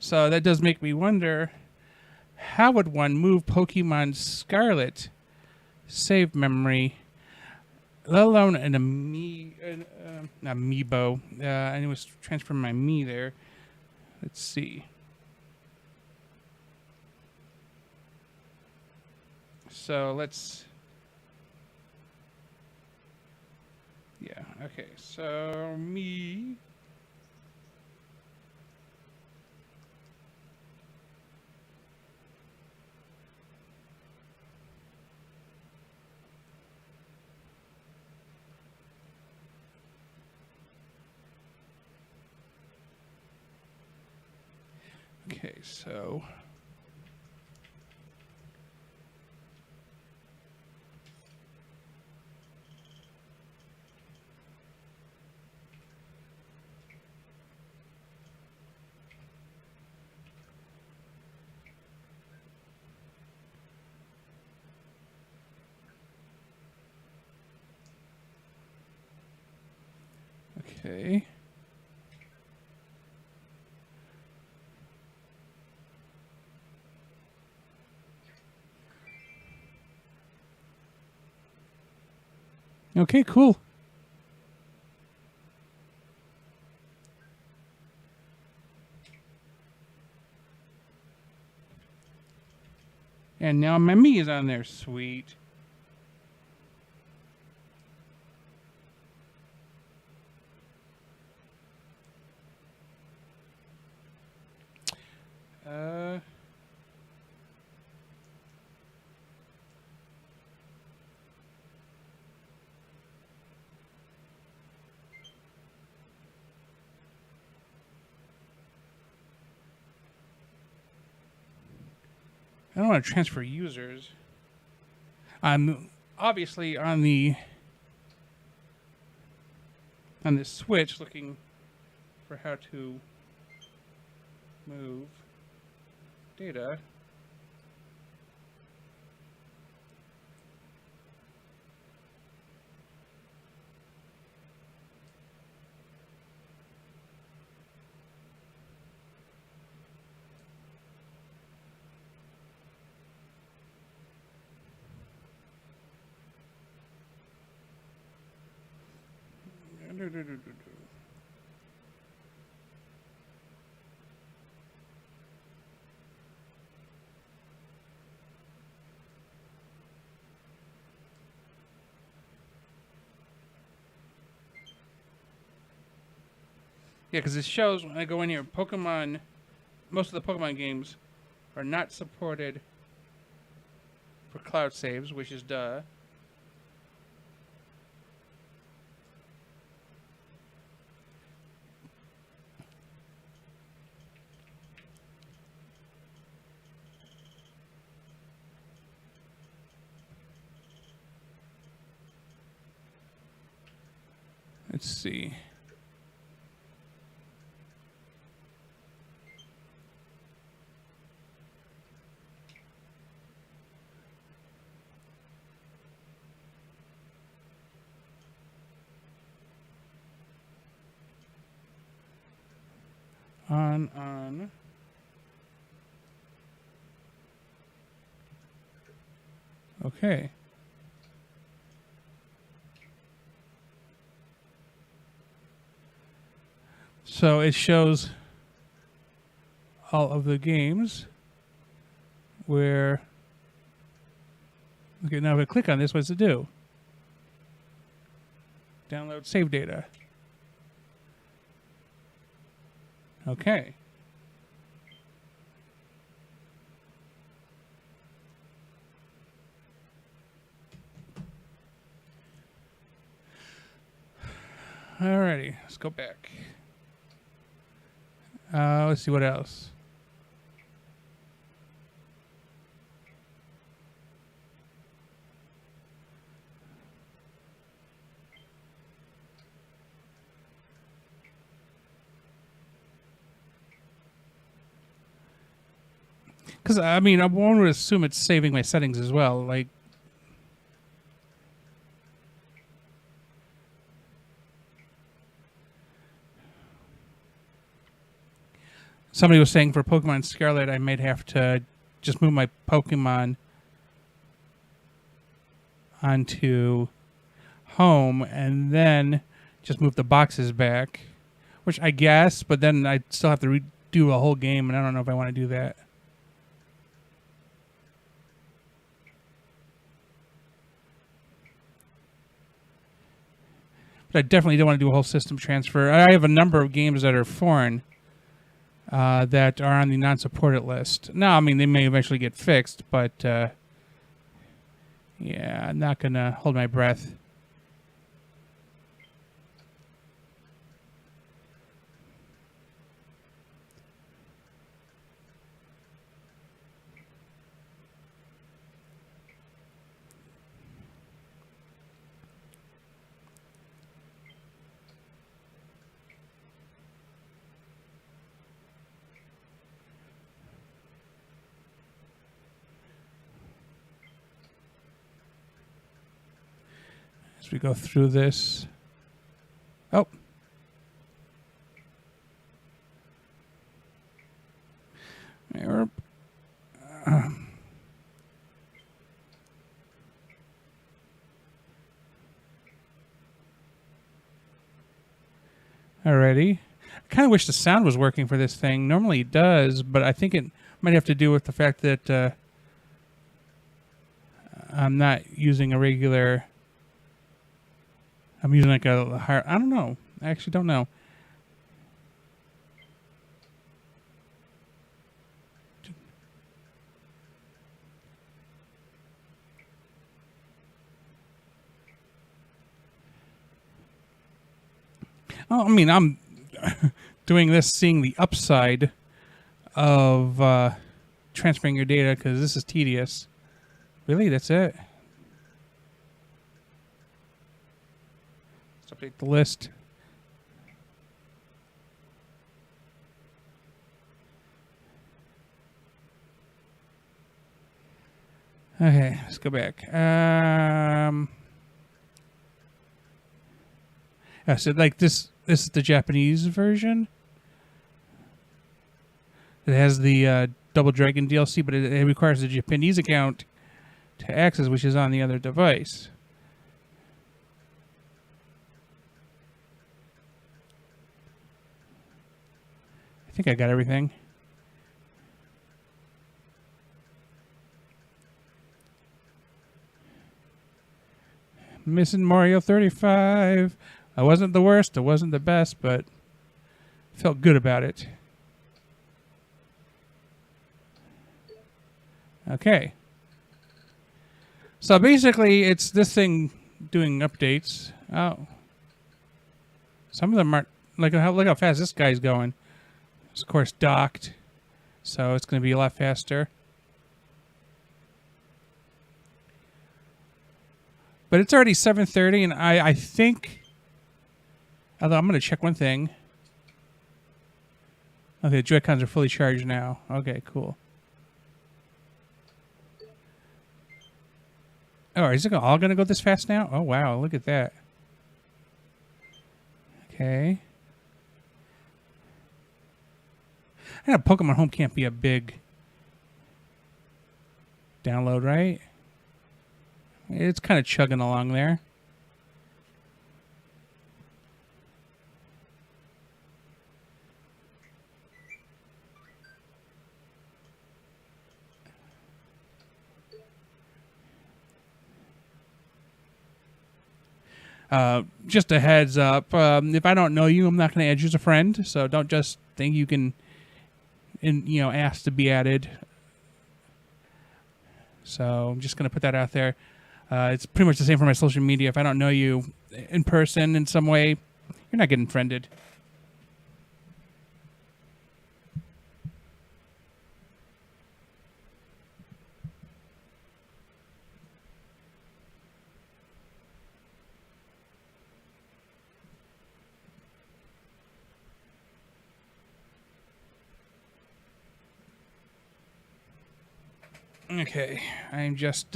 So that does make me wonder, how would one move Pokemon Scarlet save memory, let alone an amiibo? And it was transferring my me there. Let's see. So let's... Yeah, okay. So me... Okay, so... Okay. Okay, cool. And now my me is on there. Sweet. I don't want to transfer users. I'm obviously on the Switch looking for how to Move data. Yeah, because it shows when I go in here, Pokemon, most of the Pokemon games are not supported for cloud saves, which is duh. Let's see. On. Okay. So it shows all of the games where. Okay, now if I click on this, what's it do? Download save data. Okay. Alrighty, let's go back. Let's see what else. Because, I mean, I want to assume it's saving my settings as well. Like, somebody was saying for Pokemon Scarlet, I might have to just move my Pokemon onto home and then just move the boxes back, which I guess, but then I still have to redo a whole game, and I don't know if I want to do that. But I definitely don't want to do a whole system transfer. I have a number of games that are foreign that are on the non-supported list. Now, I mean, they may eventually get fixed, but yeah, I'm not going to hold my breath. As we go through this. Oh. Alrighty. I kind of wish the sound was working for this thing. Normally it does, but I think it might have to do with the fact that I'm not using a regular... I'm using like a higher... I don't know. I actually don't know. Oh, I mean, I'm doing this, seeing the upside of transferring your data, because this is tedious. Really? That's it? Let's update the list. Okay, let's go back. So like this is the Japanese version. It has the Double Dragon DLC, but it requires a Japanese account to access, which is on the other device. I think I got everything. Missing Mario 35. I wasn't the worst. I wasn't the best, but felt good about it. Okay. So basically, it's this thing doing updates. Oh. Some of them aren't... Look how fast this guy's going. It's, of course, docked. So it's going to be a lot faster. But it's already 7:30, and I think... Although I'm going to check one thing. Okay, the Joy-Cons are fully charged now. Okay, cool. Oh, is it all going to go this fast now? Oh, wow. Look at that. Okay. I know Pokemon Home can't be a big download, right? It's kind of chugging along there. Just a heads up. If I don't know you, I'm not going to add you as a friend. So don't just think you can, ask to be added. So I'm just going to put that out there. It's pretty much the same for my social media. If I don't know you in person in some way, you're not getting friended. Okay, I'm just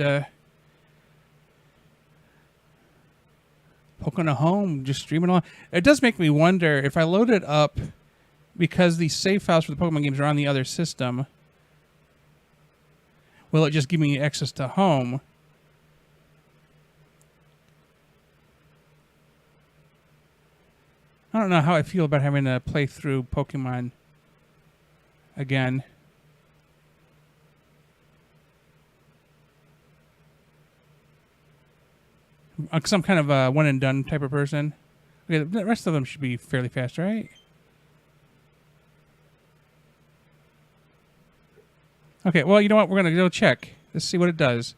poking a home, just streaming along. It does make me wonder if I load it up because the save files for the Pokemon games are on the other system. Will it just give me access to home? I don't know how I feel about having to play through Pokemon again. Because I'm kind of a one and done type of person. Okay, the rest of them should be fairly fast, right? Okay, well, you know what? We're going to go check. Let's see what it does.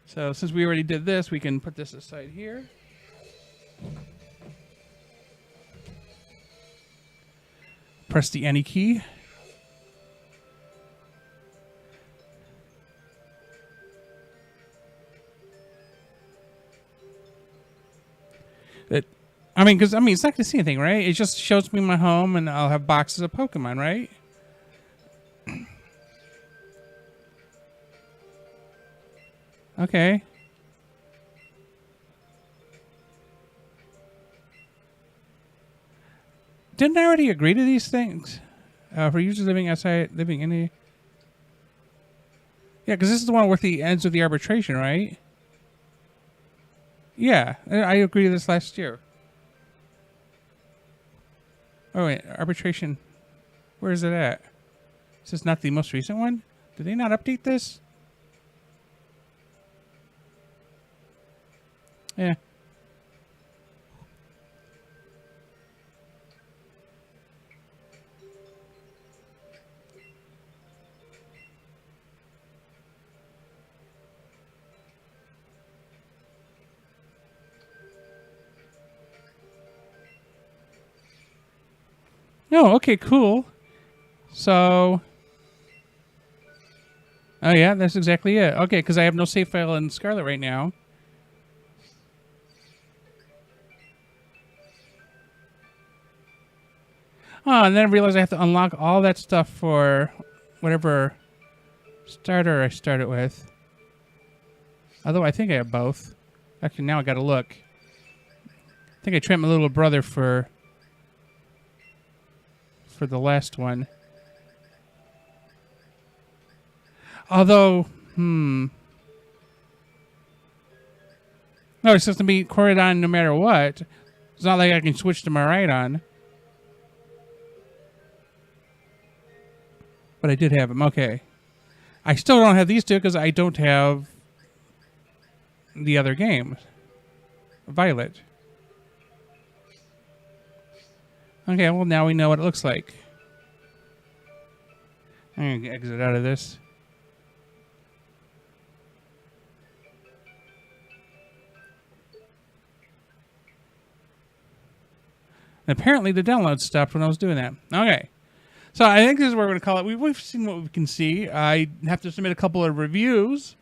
So since we already did this, we can put this aside here. Press the any key. Because it's not going to see anything, right? It just shows me my home, and I'll have boxes of Pokemon, right? Okay. Didn't I already agree to these things? For users living in the... Yeah, because this is the one with the ends of the arbitration, right? Yeah, I agreed to this last year. Oh, wait, arbitration. Where is it at? Is this not the most recent one? Did they not update this? Yeah. Oh, okay, cool. So... Oh, yeah, that's exactly it. Okay, because I have no save file in Scarlet right now. Oh, and then I realized I have to unlock all that stuff for whatever starter I start it with. Although I think I have both. Actually, now I got to look. I think I trained my little brother for the last one. Although, no, it's supposed to be Corridon no matter what. It's not like I can switch to my Rhydon. But I did have him. Okay. I still don't have these two because I don't have the other game. Violet. Okay, well, now we know what it looks like. I'm going to exit out of this. And apparently the download stopped when I was doing that. Okay. So I think this is what we're going to call it. We've seen what we can see. I have to submit a couple of reviews.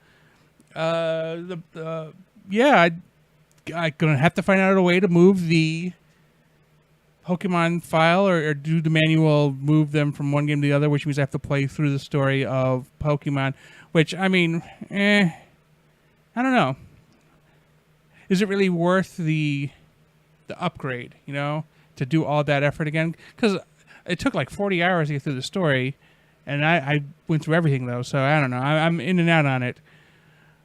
Yeah, I'm going to have to find out a way to move the Pokemon file or do the manual move them from one game to the other, which means I have to play through the story of Pokemon, which, I mean, I don't know. Is it really worth the upgrade, you know, to do all that effort again? Because it took like 40 hours to get through the story, and I went through everything, though, so I don't know. I'm in and out on it.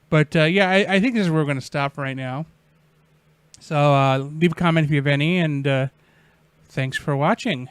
But, yeah, I think this is where we're going to stop right now. So leave a comment if you have any, and thanks for watching.